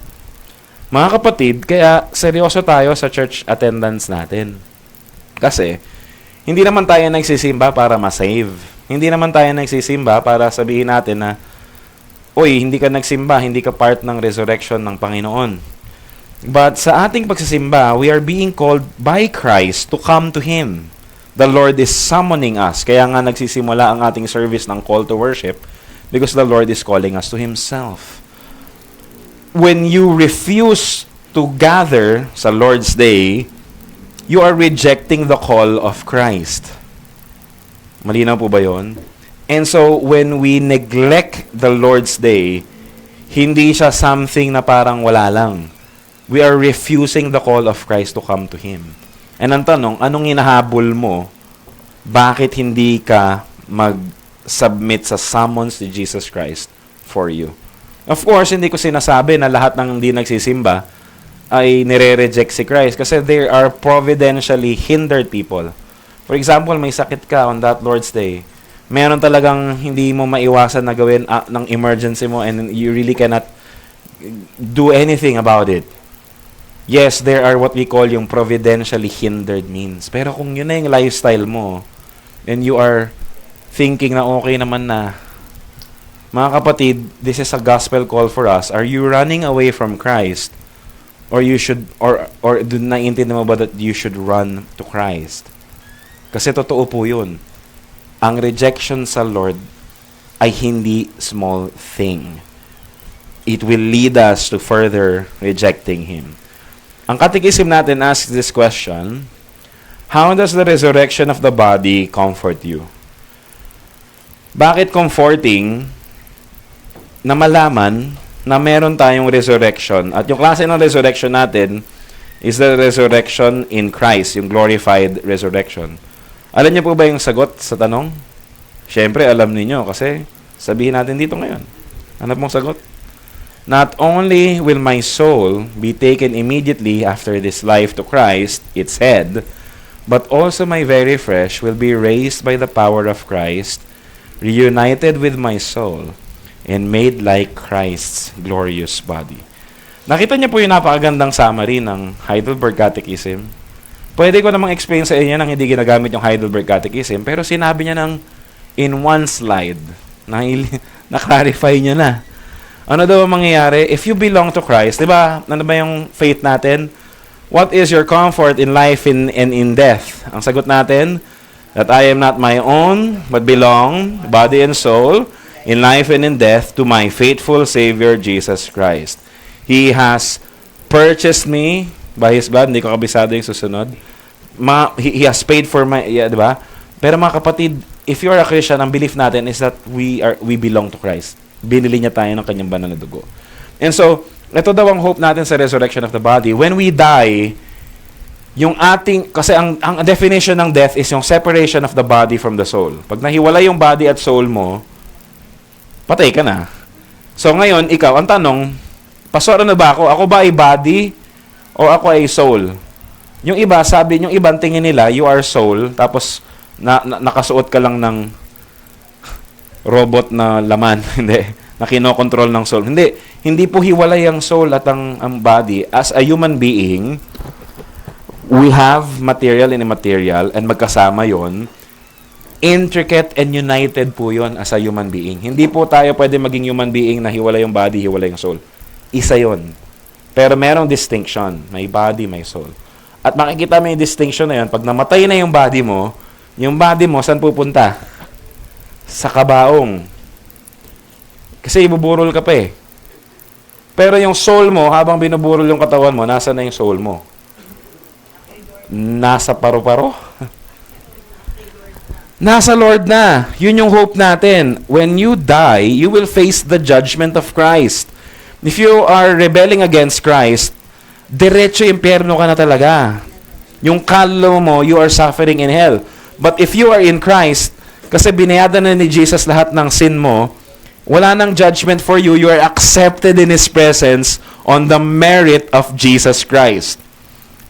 Mga kapatid, kaya seryoso tayo sa church attendance natin. Kasi, hindi naman tayo nagsisimba para ma-save. Hindi naman tayo nagsisimba para sabihin natin na, oy, hindi ka nagsimba, hindi ka part ng resurrection ng Panginoon. But sa ating pagsisimba, we are being called by Christ to come to Him. The Lord is summoning us. Kaya nga nagsisimula ang ating service ng call to worship because the Lord is calling us to Himself. When you refuse to gather sa Lord's Day, you are rejecting the call of Christ. Malinaw po ba yun? And so, when we neglect the Lord's Day, hindi siya something na parang wala lang. We are refusing the call of Christ to come to Him. And ang tanong, anong hinahabol mo? Bakit hindi ka mag-submit sa summons ni Jesus Christ for you? Of course, hindi ko sinasabi na lahat ng hindi nagsisimba ay nire-reject si Christ kasi there are providentially hindered people. For example, may sakit ka on that Lord's Day. Meron talagang hindi mo maiwasan na gawin ng emergency mo and you really cannot do anything about it. Yes, there are what we call yung providentially hindered means. Pero kung yun na yung lifestyle mo and you are thinking na okay naman na, mga kapatid, this is a gospel call for us. Are you running away from Christ? Or you should, or naiintindi mo ba that you should run to Christ? Kasi totoo po yun. Ang rejection sa Lord ay hindi small thing. It will lead us to further rejecting Him. Ang Catechism natin asks this question, how does the resurrection of the body comfort you? Bakit comforting na malaman na meron tayong resurrection. At yung klase ng resurrection natin is the resurrection in Christ, yung glorified resurrection. Alam niyo po ba yung sagot sa tanong? Siyempre, alam niyo kasi sabihin natin dito ngayon. Ano pong sagot? Not only will my soul be taken immediately after this life to Christ, its head, but also my very flesh will be raised by the power of Christ, reunited with my soul, and made like Christ's glorious body. Nakita niyo po yung napakagandang summary ng Heidelberg Catechism. Pwede ko namang explain sa inyo nang hindi ginagamit yung Heidelberg Catechism, pero sinabi niya in one slide, na-clarify niya na. Ano daw ang mangyayari? If you belong to Christ, di ba? Ano ba yung faith natin? What is your comfort in life and in death? Ang sagot natin, that I am not my own, but belong, body and soul, in life and in death, to my faithful Savior, Jesus Christ. He has purchased me by His blood. Hindi ko kabisado yung susunod. He has paid for my, di ba? Pero mga kapatid, if you are a Christian, ang belief natin is that we belong to Christ. Binili niya tayo ng kanyang banal na dugo. And so, ito daw ang hope natin sa resurrection of the body. When we die, yung ating, kasi ang definition ng death is yung separation of the body from the soul. Pag nahiwalay yung body at soul mo, patay ka na. So ngayon, ikaw, ang tanong, pastor, ano ba ako? Ako ba ay body o ako ay soul? Yung iba, sabi, yung ibang tingin nila, you are soul, tapos nakasuot ka lang ng robot na laman. Hindi. Na kinokontrol ng soul. Hindi po hiwalay ang soul at ang body. As a human being, we have material and immaterial, and magkasama yon. Intricate and united po yon as a human being. Hindi po tayo pwede maging human being na hiwalay yung body, hiwalay yung soul. Isa yon. Pero merong distinction. May body, may soul. At makikita mo yung distinction na yun. Pag namatay na yung body mo, saan pupunta? Sa kabaong. Kasi ibuburol ka pa eh. Pero yung soul mo, habang binuburol yung katawan mo, nasa na yung soul mo? Nasa paru-paro? Nasa Lord na. Yun yung hope natin. When you die, you will face the judgment of Christ. If you are rebelling against Christ, diretso impyerno ka na talaga. Yung kaluluwa mo, you are suffering in hell. But if you are in Christ, kasi binayadan na ni Jesus lahat ng sin mo, wala nang judgment for you. You are accepted in His presence on the merit of Jesus Christ.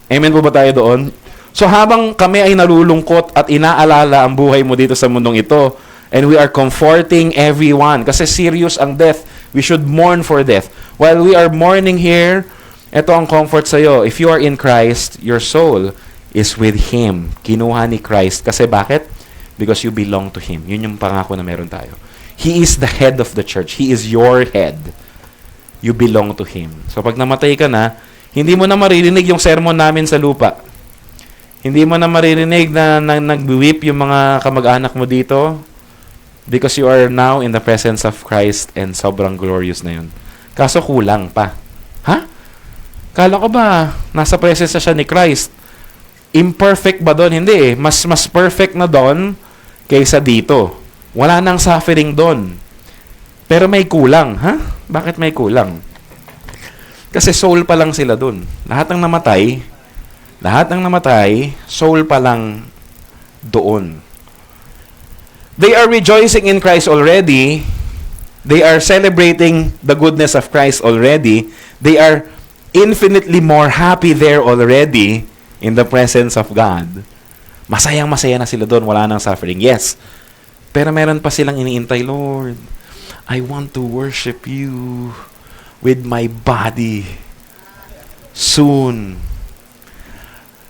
Amen po ba tayo doon? So habang kami ay nalulungkot at inaalala ang buhay mo dito sa mundong ito, and we are comforting everyone, kasi serious ang death, we should mourn for death. While we are mourning here, ito ang comfort sa iyo. If you are in Christ, your soul is with Him. Kinuha ni Christ. Kasi bakit? Because you belong to Him. Yun yung pangako na meron tayo. He is the head of the church. He is your head. You belong to Him. So pag namatay ka na, hindi mo na maririnig yung sermon namin sa lupa. Hindi mo na maririnig na nag-weep yung mga kamag-anak mo dito because you are now in the presence of Christ and sobrang glorious na yun. Kaso kulang pa. Ha? Kala ko ba nasa presence na siya ni Christ? Imperfect ba doon? Hindi eh. Mas perfect na doon kaysa dito. Wala nang suffering doon. Pero may kulang. Ha? Bakit may kulang? Kasi soul pa lang sila doon. Lahat ng namatay, soul pa lang doon. They are rejoicing in Christ already. They are celebrating the goodness of Christ already. They are infinitely more happy there already in the presence of God. Masayang-masaya na sila doon. Wala nang suffering. Yes. Pero meron pa silang iniintay, Lord, I want to worship you with my body soon.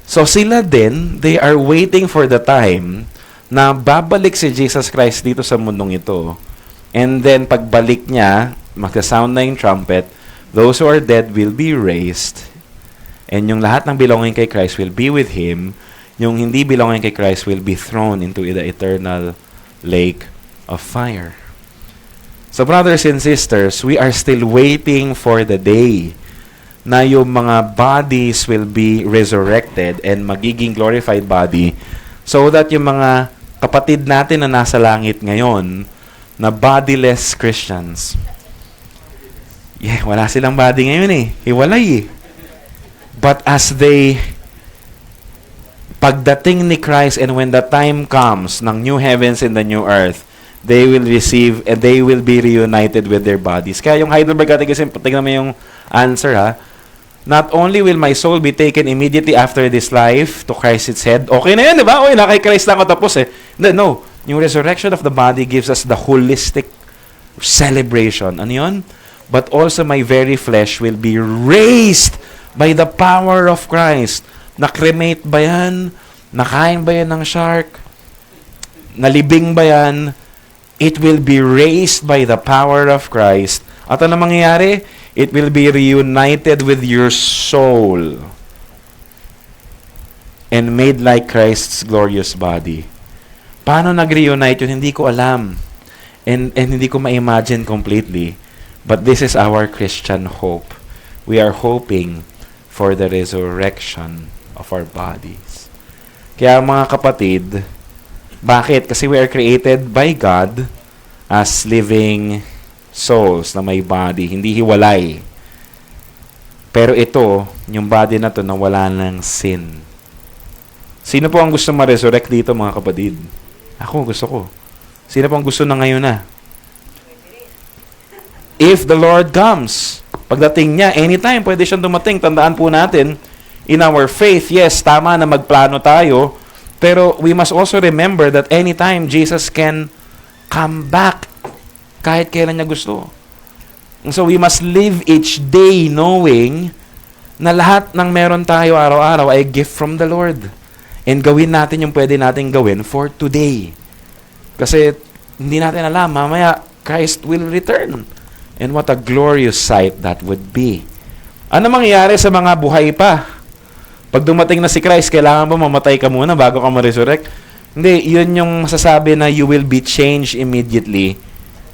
So sila din, they are waiting for the time na babalik si Jesus Christ dito sa mundong ito. And then pagbalik niya, magsasound na yung trumpet, those who are dead will be raised. And yung lahat ng belonging kay Christ will be with Him. Yung hindi belonging kay Christ will be thrown into the eternal lake of fire. So brothers and sisters, we are still waiting for the day na yung mga bodies will be resurrected and magiging glorified body so that yung mga kapatid natin na nasa langit ngayon na bodiless Christians, wala silang body ngayon eh. Hiwalay eh. But as pagdating ni Christ and when the time comes ng new heavens and the new earth, they will receive and they will be reunited with their bodies. Kaya yung Heidelberg Catechism, tingnan mo yung answer ha. Not only will my soul be taken immediately after this life to Christ its head. Okay na yan, di ba? Okay, na kay Christ lang ako tapos eh. No. Yung resurrection of the body gives us the holistic celebration. Ano yun? But also my very flesh will be raised by the power of Christ. Na-cremate ba yan? Nakain ba yan ng shark? Nalibing ba yan? It will be raised by the power of Christ. At ano mangyayari? It will be reunited with your soul and made like Christ's glorious body. Paano nag-reunite yun? Hindi ko alam. And hindi ko ma-imagine completely. But this is our Christian hope. We are hoping for the resurrection of our bodies. Kaya mga kapatid, bakit? Kasi we are created by God as living souls na may body, hindi hiwalay. Pero ito, yung body na to na wala ng sin. Sino po ang gusto ma-resurrect dito mga kapatid? Ako, gusto ko. Sino po ang gusto na ngayon na? If the Lord comes, pagdating niya, anytime pwede siyang dumating. Tandaan po natin, in our faith, yes, tama na magplano tayo, pero we must also remember that anytime Jesus can come back kahit kailan niya gusto. And so we must live each day knowing na lahat ng meron tayo araw-araw ay gift from the Lord. And gawin natin yung pwede natin gawin for today. Kasi hindi natin alam, mamaya Christ will return. And what a glorious sight that would be. Ano mangyayari sa mga buhay pa? Pag dumating na si Christ, kailangan ba mamatay ka muna bago ka ma-resurrect? Hindi, yun yung masasabi na you will be changed immediately.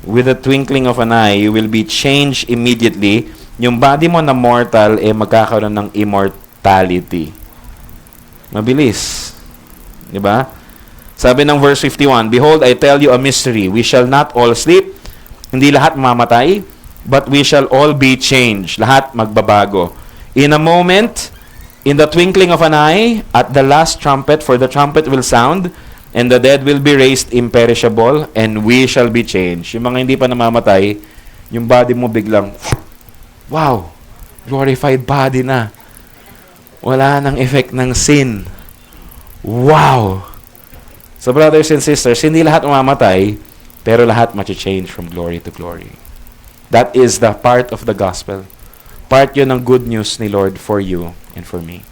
With the twinkling of an eye, you will be changed immediately. Yung body mo na mortal, magkakaroon ng immortality. Mabilis. Diba? Sabi ng verse 51, Behold, I tell you a mystery. We shall not all sleep. Hindi lahat mamamatay, but we shall all be changed. Lahat magbabago. In a moment, in the twinkling of an eye, at the last trumpet, for the trumpet will sound, and the dead will be raised imperishable, and we shall be changed. Yung mga hindi pa namamatay, yung body mo biglang, wow, glorified body na. Wala nang effect ng sin. Wow! So brothers and sisters, hindi lahat mamamatay, pero lahat ma-change from glory to glory. That is the part of the gospel. Part yun ng good news ni Lord for you and for me.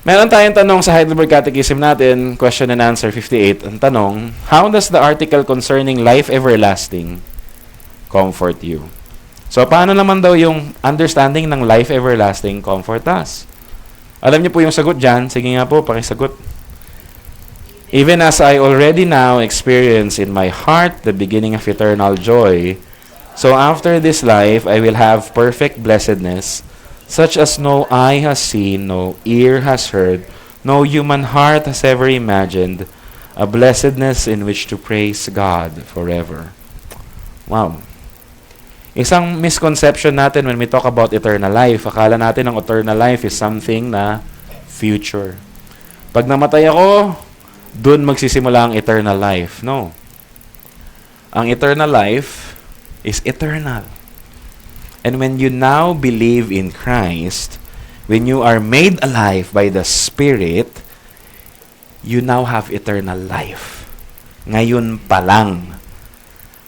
Meron tayong tanong sa Heidelberg Catechism natin, question and answer 58. Ang tanong, how does the article concerning life everlasting comfort you? So, paano naman daw yung understanding ng life everlasting comfort us? Alam niyo po yung sagot dyan. Sige nga po, pakisagot. Even as I already now experience in my heart the beginning of eternal joy, so after this life I will have perfect blessedness, such as no eye has seen, no ear has heard, no human heart has ever imagined, a blessedness in which to praise God forever. Wow. Isang misconception natin when we talk about eternal life, akala natin ang eternal life is something na future. Pag namatay ako, dun magsisimula ang eternal life. No. Ang eternal life is eternal. And when you now believe in Christ, when you are made alive by the Spirit, you now have eternal life. Ngayon pa lang.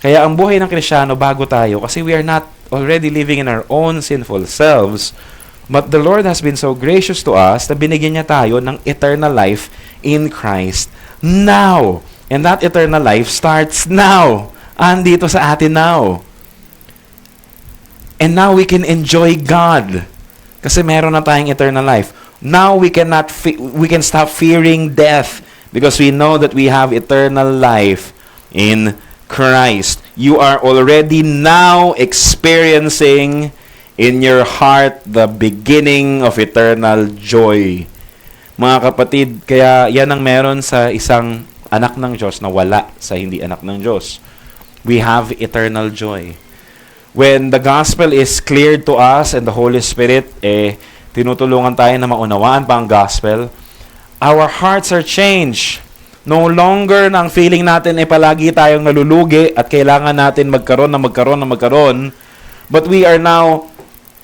Kaya ang buhay ng Kristiyano bago tayo, kasi we are not already living in our own sinful selves, but the Lord has been so gracious to us na binigyan niya tayo ng eternal life in Christ now. And that eternal life starts now. Andito sa atin now. And now we can enjoy God. Kasi meron na tayong eternal life. Now we can stop fearing death because we know that we have eternal life in Christ. You are already now experiencing in your heart the beginning of eternal joy. Mga kapatid, kaya yan ang meron sa isang anak ng Diyos na wala sa hindi anak ng Diyos. We have eternal joy. When the gospel is cleared to us and the Holy Spirit, tinutulungan tayo na maunawaan pa ang gospel, our hearts are changed. No longer na ang feeling natin ay palagi tayong nalulugi at kailangan natin magkaroon. But we are now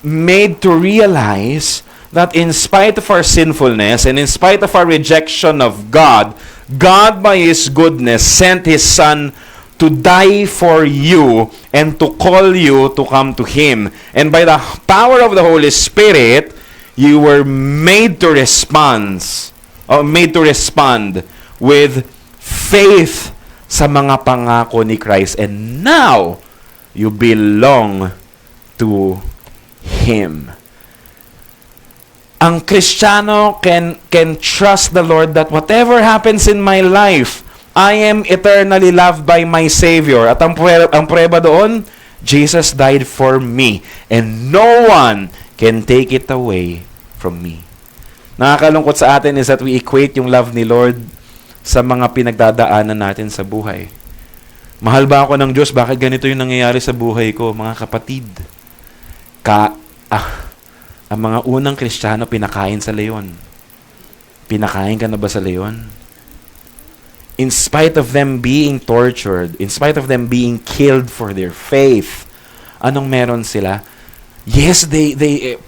made to realize that in spite of our sinfulness and in spite of our rejection of God, God by His goodness sent His Son to die for you and to call you to come to Him. And by the power of the Holy Spirit, you were made to respond with faith sa mga pangako ni Christ. And now, you belong to Him. Ang Kristiyano can trust the Lord that whatever happens in my life, I am eternally loved by my Savior. At ang prueba doon, Jesus died for me. And no one can take it away from me. Nakakalungkot sa atin is that we equate yung love ni Lord sa mga pinagdadaanan natin sa buhay. Mahal ba ako ng Diyos? Bakit ganito yung nangyayari sa buhay ko? Mga kapatid, ang mga unang Kristiyano pinakain sa leon. Pinakain ka na ba sa leon? In spite of them being tortured, in spite of them being killed for their faith, anong meron sila? Yes, they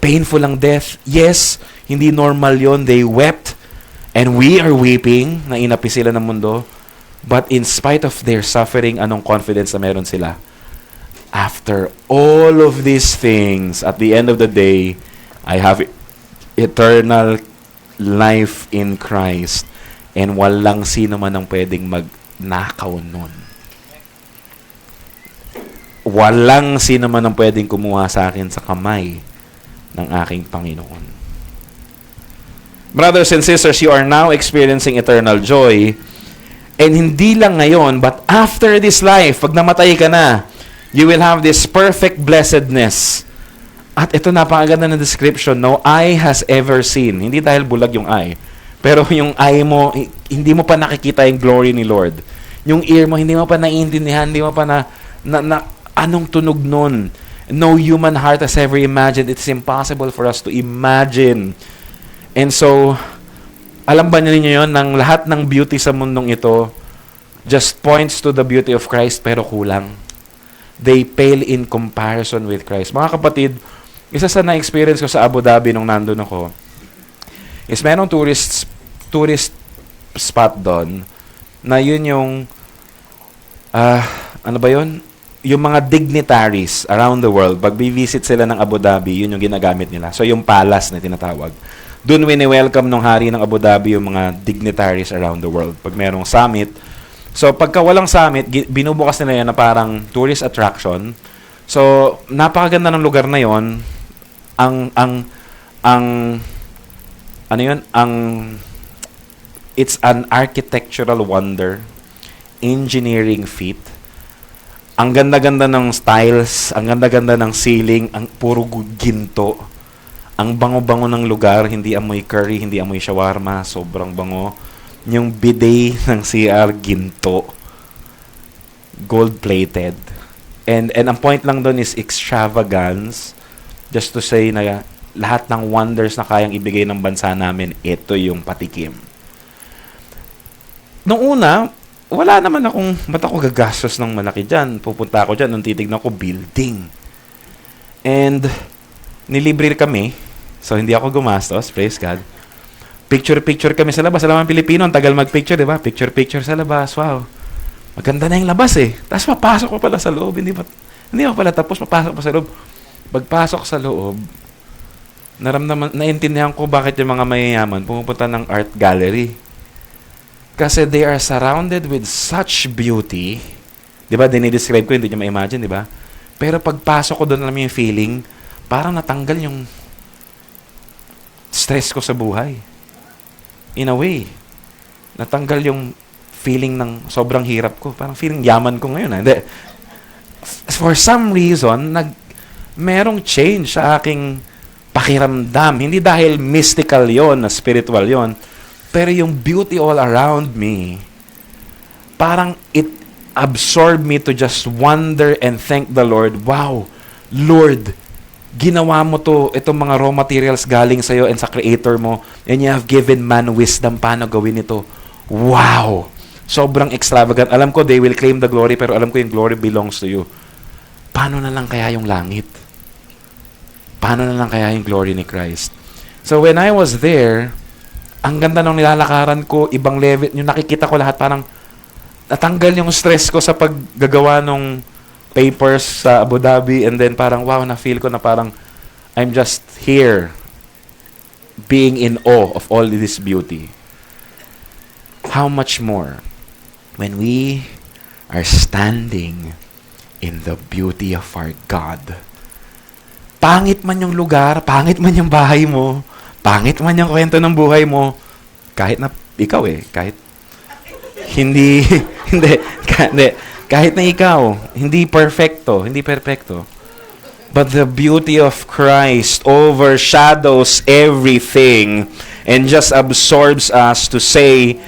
painful ang death. Yes, hindi normal yon. They wept. And we are weeping na inapi sila ng mundo. But in spite of their suffering, anong confidence na meron sila? After all of these things, at the end of the day, I have eternal life in Christ. And walang sino man ang pwedeng magnakaw nun. Walang sino man ang pwedeng kumuha sa akin sa kamay ng aking Panginoon. Brothers and sisters, you are now experiencing eternal joy. And hindi lang ngayon, but after this life, pag namatay ka na, you will have this perfect blessedness. At ito napakaganda ng description, no eye has ever seen. Hindi dahil bulag yung eye. Pero yung eye mo, hindi mo pa nakikita yung glory ni Lord. Yung ear mo, hindi mo pa naiintindihan, hindi mo pa na anong tunog nun. No human heart has ever imagined. It's impossible for us to imagine. And so, alam ba ninyo yun, ng lahat ng beauty sa mundong ito, just points to the beauty of Christ, pero kulang. They pale in comparison with Christ. Mga kapatid, isa sa na-experience ko sa Abu Dhabi nung nandun ako, is merong tourist spot doon, na yun yung, ano ba yun? Yung mga dignitaries around the world, pag visit sila ng Abu Dhabi, yun yung ginagamit nila. So, yung palace na tinatawag. Doon wini-welcome ng hari ng Abu Dhabi yung mga dignitaries around the world. Pag merong summit, so pagka walang summit, binubukas nila yan na parang tourist attraction. So, napakaganda ng lugar na yon. It's an architectural wonder, engineering feat. Ang ganda-ganda ng styles, ang ganda-ganda ng ceiling, ang puro ginto. Ang bango-bango ng lugar, hindi amoy curry, hindi amoy shawarma, sobrang bango. Yung bidet ng CR, ginto. Gold-plated. And ang point lang doon is extravagance. Just to say na lahat ng wonders na kayang ibigay ng bansa namin, ito yung patikim. Noong una, wala naman akong, ba't ako gagastos ng malaki dyan? Pupunta ako dyan, nung titignan ko, building. And, nilibre kami. So, hindi ako gumastos, praise God. Picture-picture kami sa labas. Alam ang Pilipino, ang tagal mag-picture, di ba? Picture-picture sa labas, wow. Maganda na yung labas eh. Tapos papasok pa pala sa loob. Hindi pa pala tapos, papasok pa sa loob. Pagpasok sa loob, naintindihan ko bakit yung mga mayayaman pumupunta ng art gallery. Kasi they are surrounded with such beauty. Di ba? Dinidescribe ko, hindi nyo ma-imagine, di ba? Pero pagpasok ko doon, alam yung feeling, parang natanggal yung stress ko sa buhay. In a way. Natanggal yung feeling ng sobrang hirap ko. Parang feeling yaman ko ngayon. Hindi. For some reason, merong change sa aking pakiramdam. Hindi dahil mystical yon, na spiritual yon, pero yung beauty all around me, parang it absorbed me to just wonder and thank the Lord. Wow, Lord, ginawa mo to, itong mga raw materials galing sa'yo and sa Creator mo, and you have given man wisdom paano gawin ito. Wow, sobrang extravagant. Alam ko, they will claim the glory, pero alam ko yung glory belongs to you. Paano na lang kaya yung langit? Paano na lang kaya yung glory ni Christ? So when I was there, ang ganda ng nilalakaran ko, ibang level, yung nakikita ko lahat, parang natanggal yung stress ko sa paggagawa ng papers sa Abu Dhabi, and then parang wow, na-feel ko na parang I'm just here being in awe of all this beauty. How much more when we are standing in the beauty of our God. Pangit man yung lugar, pangit man yung bahay mo, pangit man yung kwento ng buhay mo, kahit na ikaw kahit hindi, kahit na ikaw, hindi perfecto. But the beauty of Christ overshadows everything and just absorbs us to say,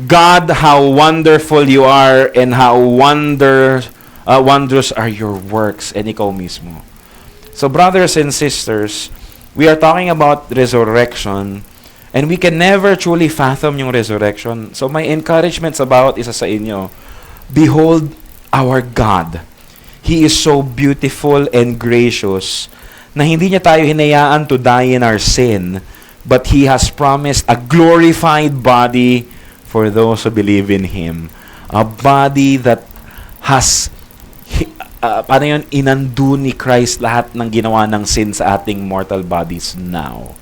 God, how wonderful you are and how wondrous are your works. And ikaw mismo. So brothers and sisters, we are talking about resurrection, and we can never truly fathom yung resurrection. So my encouragement sa bawat isa sa inyo, behold our God. He is so beautiful and gracious na hindi niya tayo hinayaan to die in our sin, but He has promised a glorified body for those who believe in Him. A body that has, inando ni Christ lahat ng ginawa ng sin sa ating mortal bodies now.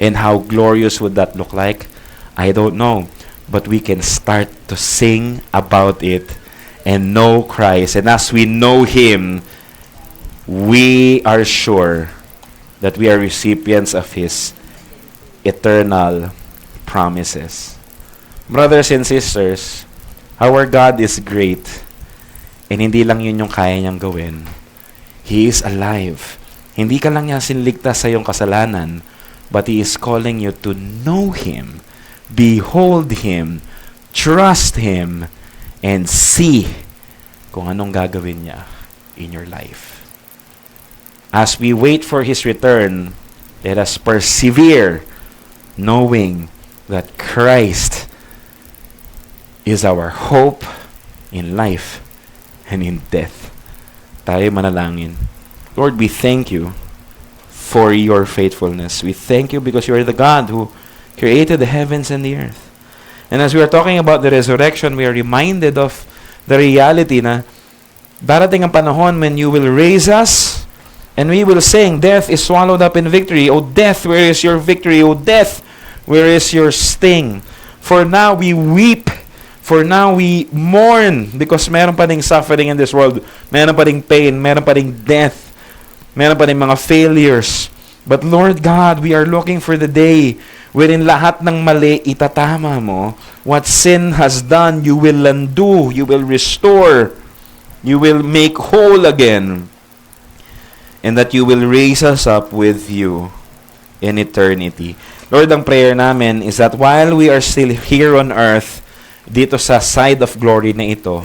And how glorious would that look like? I don't know. But we can start to sing about it and know Christ. And as we know Him, we are sure that we are recipients of His eternal promises. Brothers and sisters, our God is great. And hindi lang yun yung kaya niyang gawin. He is alive. Hindi ka lang niya sinligtas sa iyong kasalanan, but He is calling you to know Him, behold Him, trust Him, and see kung anong gagawin niya in your life. As we wait for His return, let us persevere, knowing that Christ is our hope in life and in death. Tayo manalangin. Lord, we thank You for Your faithfulness. We thank You because You are the God who created the heavens and the earth. And as we are talking about the resurrection, we are reminded of the reality na darating ang panahon when You will raise us and we will sing, death is swallowed up in victory. O death, where is your victory? O death, where is your sting? For now we weep. For now we mourn because meron pa ding suffering in this world. Meron pa ding pain. Meron pa ding death. Meron pa ding mga failures. But Lord God, we are looking for the day wherein lahat ng mali itatama Mo. What sin has done, You will undo. You will restore. You will make whole again. And that You will raise us up with You in eternity. Lord, ang prayer namin is that while we are still here on earth, dito sa side of glory na ito,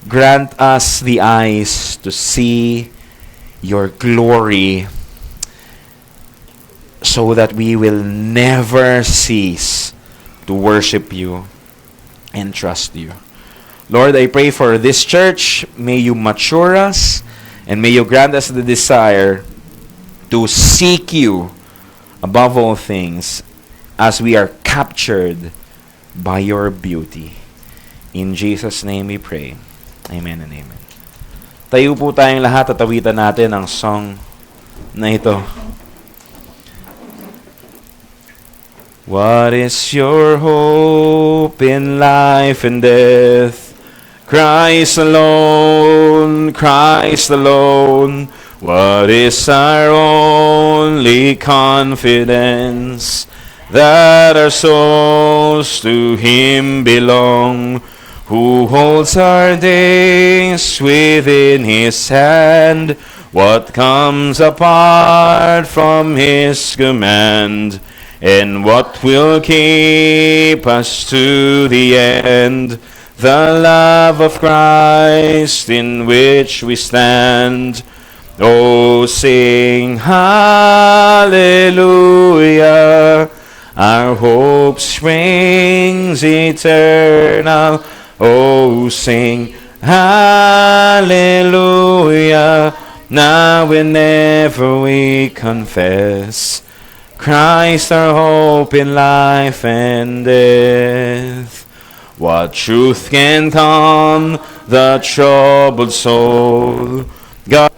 grant us the eyes to see Your glory so that we will never cease to worship You and trust You. Lord, I pray for this church. May You mature us and may You grant us the desire to seek You above all things as we are captured by Your beauty. In Jesus' name we pray. Amen and amen. Tayo po tayong lahat at awitan natin ang song na ito. What is your hope in life and death? Christ alone, Christ alone. What is our only confidence? That our souls to Him belong, who holds our days within His hand. What comes apart from His command? And what will keep us to the end? The love of Christ in which we stand. Oh, sing hallelujah. Our hope springs eternal. Oh, sing hallelujah. Now and ever we confess Christ our hope in life and death. What truth can calm the troubled soul? God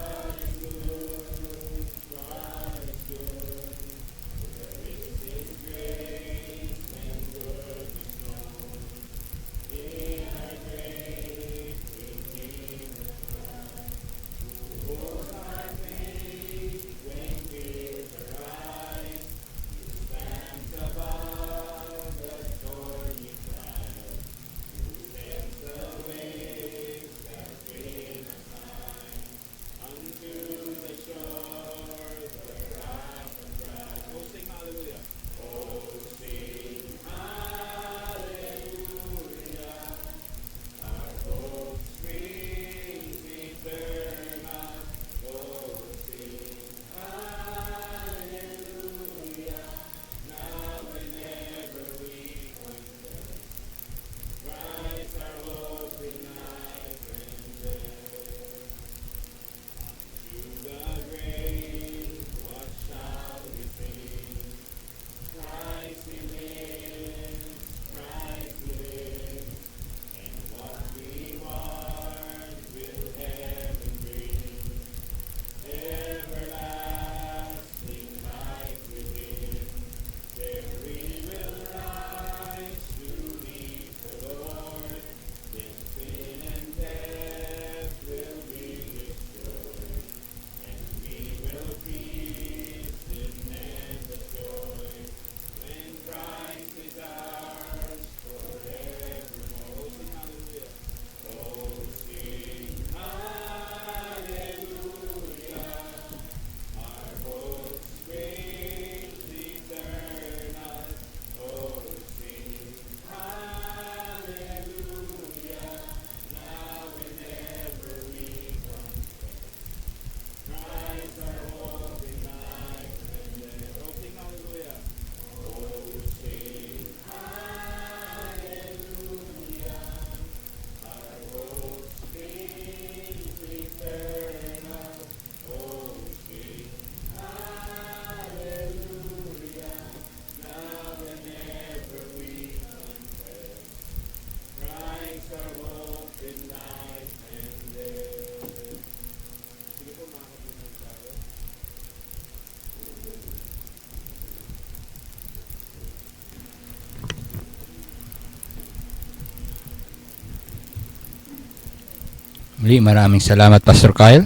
Muli, maraming salamat, Pastor Kyle.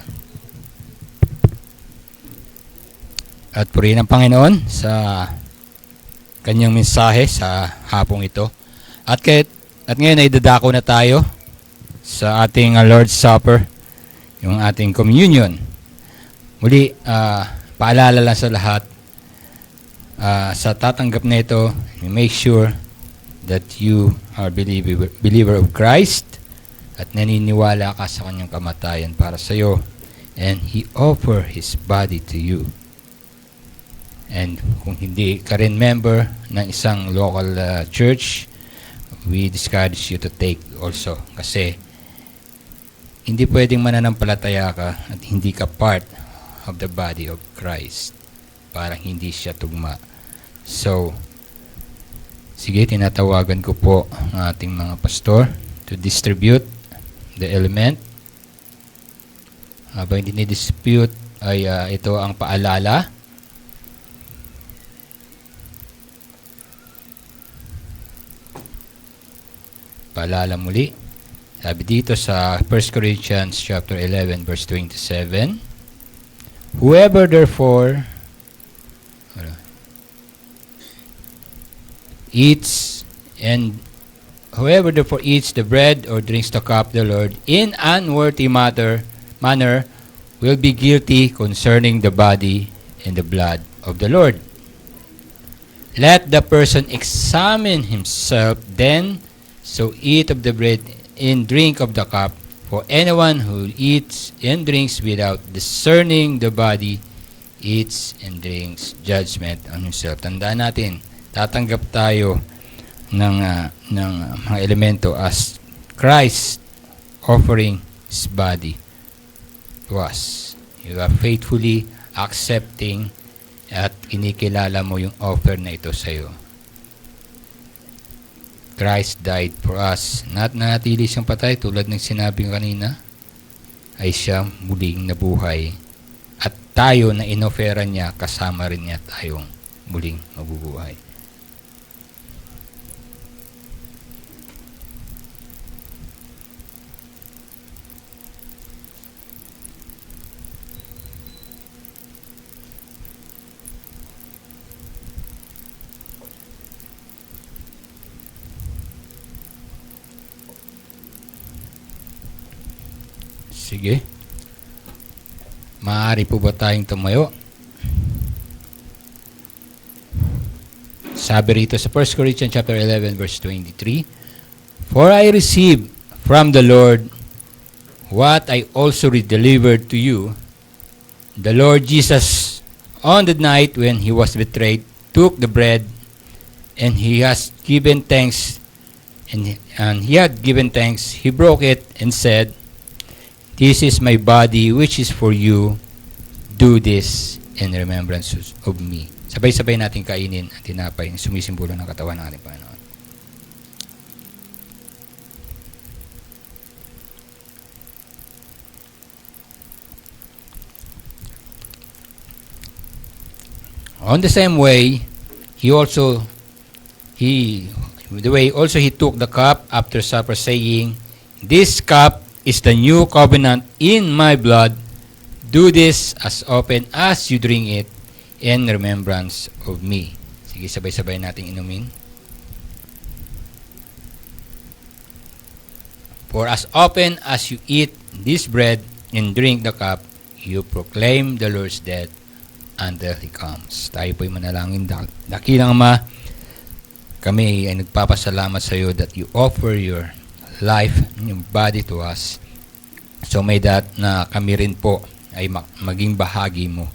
At purihin ang Panginoon sa kanyang mensahe sa hapong ito. At ngayon ay dadako na tayo sa ating Lord's Supper, yung ating communion. Muli, paalala lang sa lahat, sa tatanggap na ito, make sure that you are believer of Christ at naniniwala ka sa kanyang kamatayan para sa iyo, and He offer His body to you. And kung hindi ka rin member ng isang local church, we discourage you to take also, kasi hindi pwedeng mananampalataya ka at hindi ka part of the body of Christ. Parang hindi siya tugma. So, sige, tinatawagan ko po ang ating mga pastor to distribute the element. Habang dinidistribute ay ito ang paalala. Paalala muli. Sabi dito sa 1 Corinthians chapter 11 verse 27, whoever therefore eats the bread or drinks the cup of the Lord in unworthy manner will be guilty concerning the body and the blood of the Lord. Let the person examine himself then, so eat of the bread and drink of the cup. For anyone who eats and drinks without discerning the body eats and drinks judgment on himself. Tandaan natin, tatanggap tayo ng mga elemento as Christ offering His body to us. You are faithfully accepting at kinikilala mo yung offer na ito sa iyo. Christ died for us. Nanatili siyang patay tulad ng sinabi kanina, ay siya muling nabuhay. At tayo na inofera niya, kasama rin niya tayong muling mabubuhay. Sige. Maaari po ba tayong tumayo? Sabi rito sa 1 Corinthians chapter 11 verse 23, for I received from the Lord what I also delivered to you. The Lord Jesus, on the night when He was betrayed, took the bread, and He has given thanks, and He had given thanks. He broke it and said, this is my body which is for you. Do this in remembrance of me. Sabay-sabay natin kainin ang tinapay na sumisimbolo ng katawan ng ating Panginoon. On the same way, he took the cup after supper, saying, this cup is the new covenant in my blood. Do this as often as you drink it in remembrance of me. Sige, sabay-sabay nating inumin. For as often as you eat this bread and drink the cup, you proclaim the Lord's death until He comes. Tayo po'y manalangin. Dakilang Ama, kami ay nagpapasalamat sa iyo that you offer your life, yung body to us. So may that na kami rin po ay maging bahagi mo.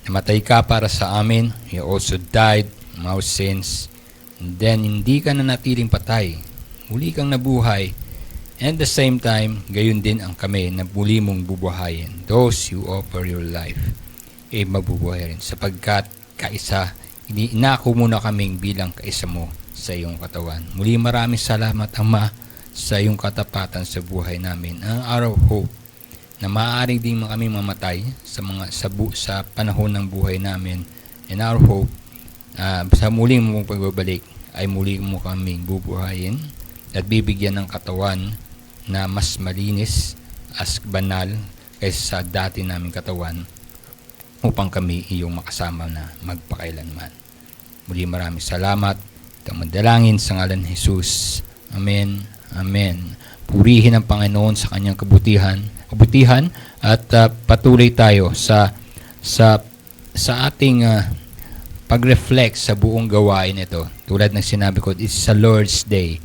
Namatay ka para sa amin. You also died in our sins. And then hindi ka na natiling patay. Muli kang nabuhay. And at the same time, gayon din ang kami na muli mong bubuhayin. Those who offer your life ay mabubuhay rin. Sapagkat kaisa, inako mo na kaming bilang kaisa mo sa iyong katawan. Muli maraming salamat, Ama, sa iyong katapatan sa buhay namin. Ang araw of hope na maaaring din kami mamatay sa panahon ng buhay namin. And our hope, sa muling mong pagbabalik, ay muli mo kaming bubuhayin at bibigyan ng katawan na mas malinis, as banal kaysa sa dati naming katawan upang kami iyong makasama na magpakailanman. Muli maraming salamat. Ito ang madalangin sa ngalan ni Jesus. Amen. Amen. Purihin ang Panginoon sa kanyang kabutihan at patuloy tayo sa ating pag-reflect sa buong gawain ito. Tulad ng sinabi ko, it's a Lord's Day.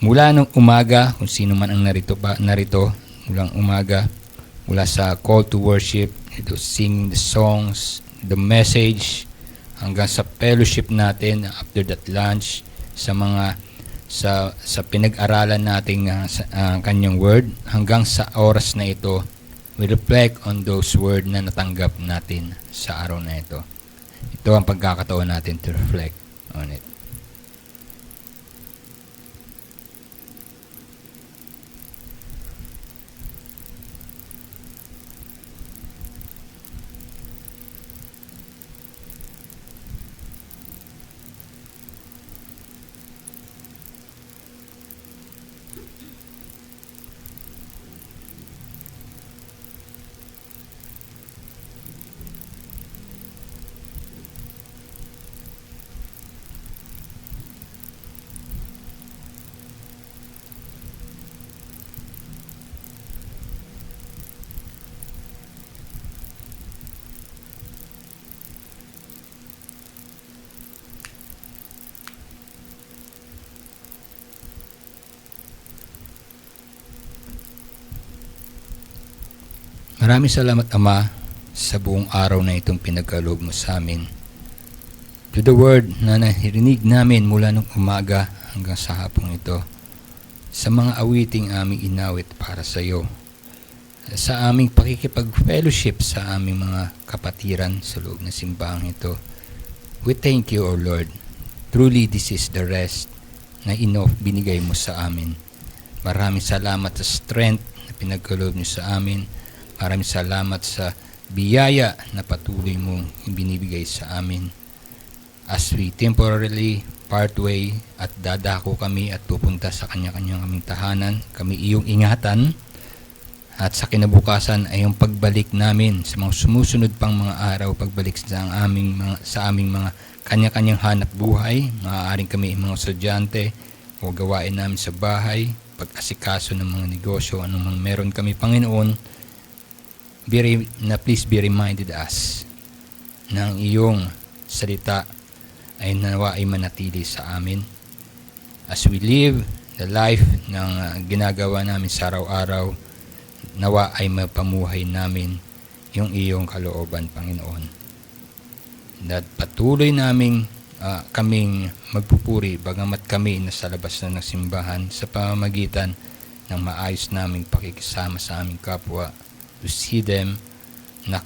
Mula nung umaga, kung sino man ang narito, mulang umaga, mula sa call to worship, ito sing the songs, the message, hanggang sa fellowship natin after that lunch, sa pinag-aralan nating kanyang word, hanggang sa oras na ito, we reflect on those word na natanggap natin sa araw na ito. Ito ang pagkakataon natin to reflect on it. Maraming salamat, Ama, sa buong araw na itong pinagkaloob mo sa amin. To the word na narinig namin mula nung umaga hanggang sa hapong ito, sa mga awiting aming inawit para sa iyo, sa aming pakikipag-fellowship sa aming mga kapatiran sa loob ng simbahang ito. We thank you, O Lord. Truly, this is the rest na binigay mo sa amin. Maraming salamat sa strength na pinagkaloob niyo sa amin. Maraming salamat sa biyaya na patuloy mong binibigay sa amin. As we temporarily part way at dadako kami at pupunta sa kanya-kanyang aming tahanan, kami iyong ingatan at sa kinabukasan ay yung pagbalik namin sa mga sumusunod pang mga araw, pagbalik sa aming mga kanya-kanyang hanap buhay. Maaaring kami mga estudyante o gawain namin sa bahay, pag-asikaso ng mga negosyo, anumang meron kami, Panginoon. Please be reminded us na ang iyong salita ay nawa ay manatili sa amin as we live the life ng ginagawa namin sa araw-araw. Nawa ay mapamuhay namin yung iyong kalooban, Panginoon, that patuloy naming kaming magpupuri bagamat kami nasa labas na ng simbahan sa pamamagitan ng maayos naming pakikisama sa aming kapwa, to see them na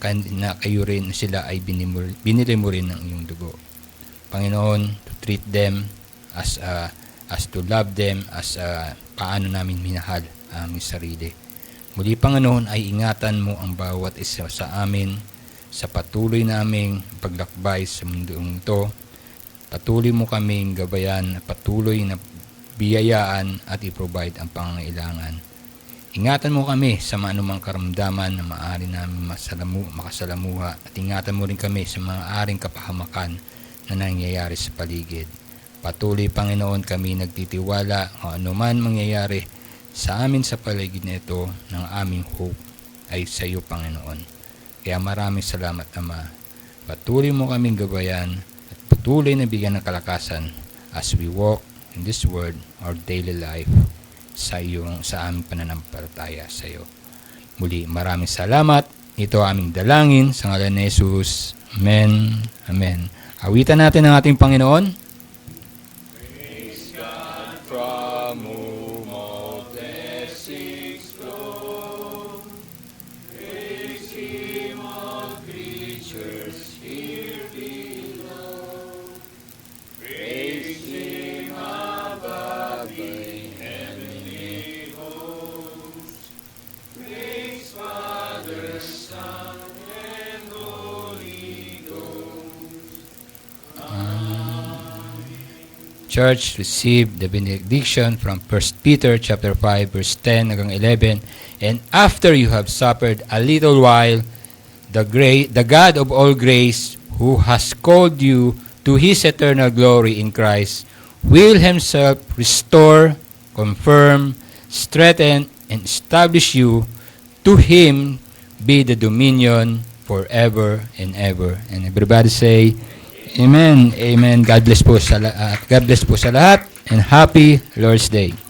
kayo rin sila ay binili mo rin ng iyong dugo, Panginoon, to treat them as to love them as paano namin minahal ang aming sarili. Muli, Panginoon, ay ingatan mo ang bawat isa sa amin sa patuloy naming paglakbay sa mundong ito. Patuloy mo kaming gabayan, patuloy na biyayaan at i-provide ang pangangailangan. Ingatan mo kami sa anumang karamdaman na maaari namin makasalamuha at ingatan mo rin kami sa mga aring kapahamakan na nangyayari sa paligid. Patuloy, Panginoon, kami nagtitiwala kung anuman mangyayari sa amin sa paligid na ito ng aming hope ay sa iyo, Panginoon. Kaya maraming salamat, Ama. Patuloy mo kaming gabayan at patuloy na bigyan ng kalakasan as we walk in this world, our daily life, sa aming pananampalataya sa iyo. Muli, maraming salamat. Ito aming dalangin sa ngalan ni Jesus. Amen. Amen. Awitan natin ang ating Panginoon. Praise God from whom all blessings flow. Praise Him, all creatures here below. Praise Him above the heavenly hosts. Praise Father, Son, and Holy Ghost. Amen. church receive the benediction from 1 Peter chapter 5 verse 10 hanggang 11. And after you have suffered a little while, the God of all grace, who has called you to His eternal glory in Christ, will Himself restore, confirm, strengthen, and establish you. To Him be the dominion forever and ever. And everybody say, Amen. Amen. God bless po sa lahat. And happy Lord's Day.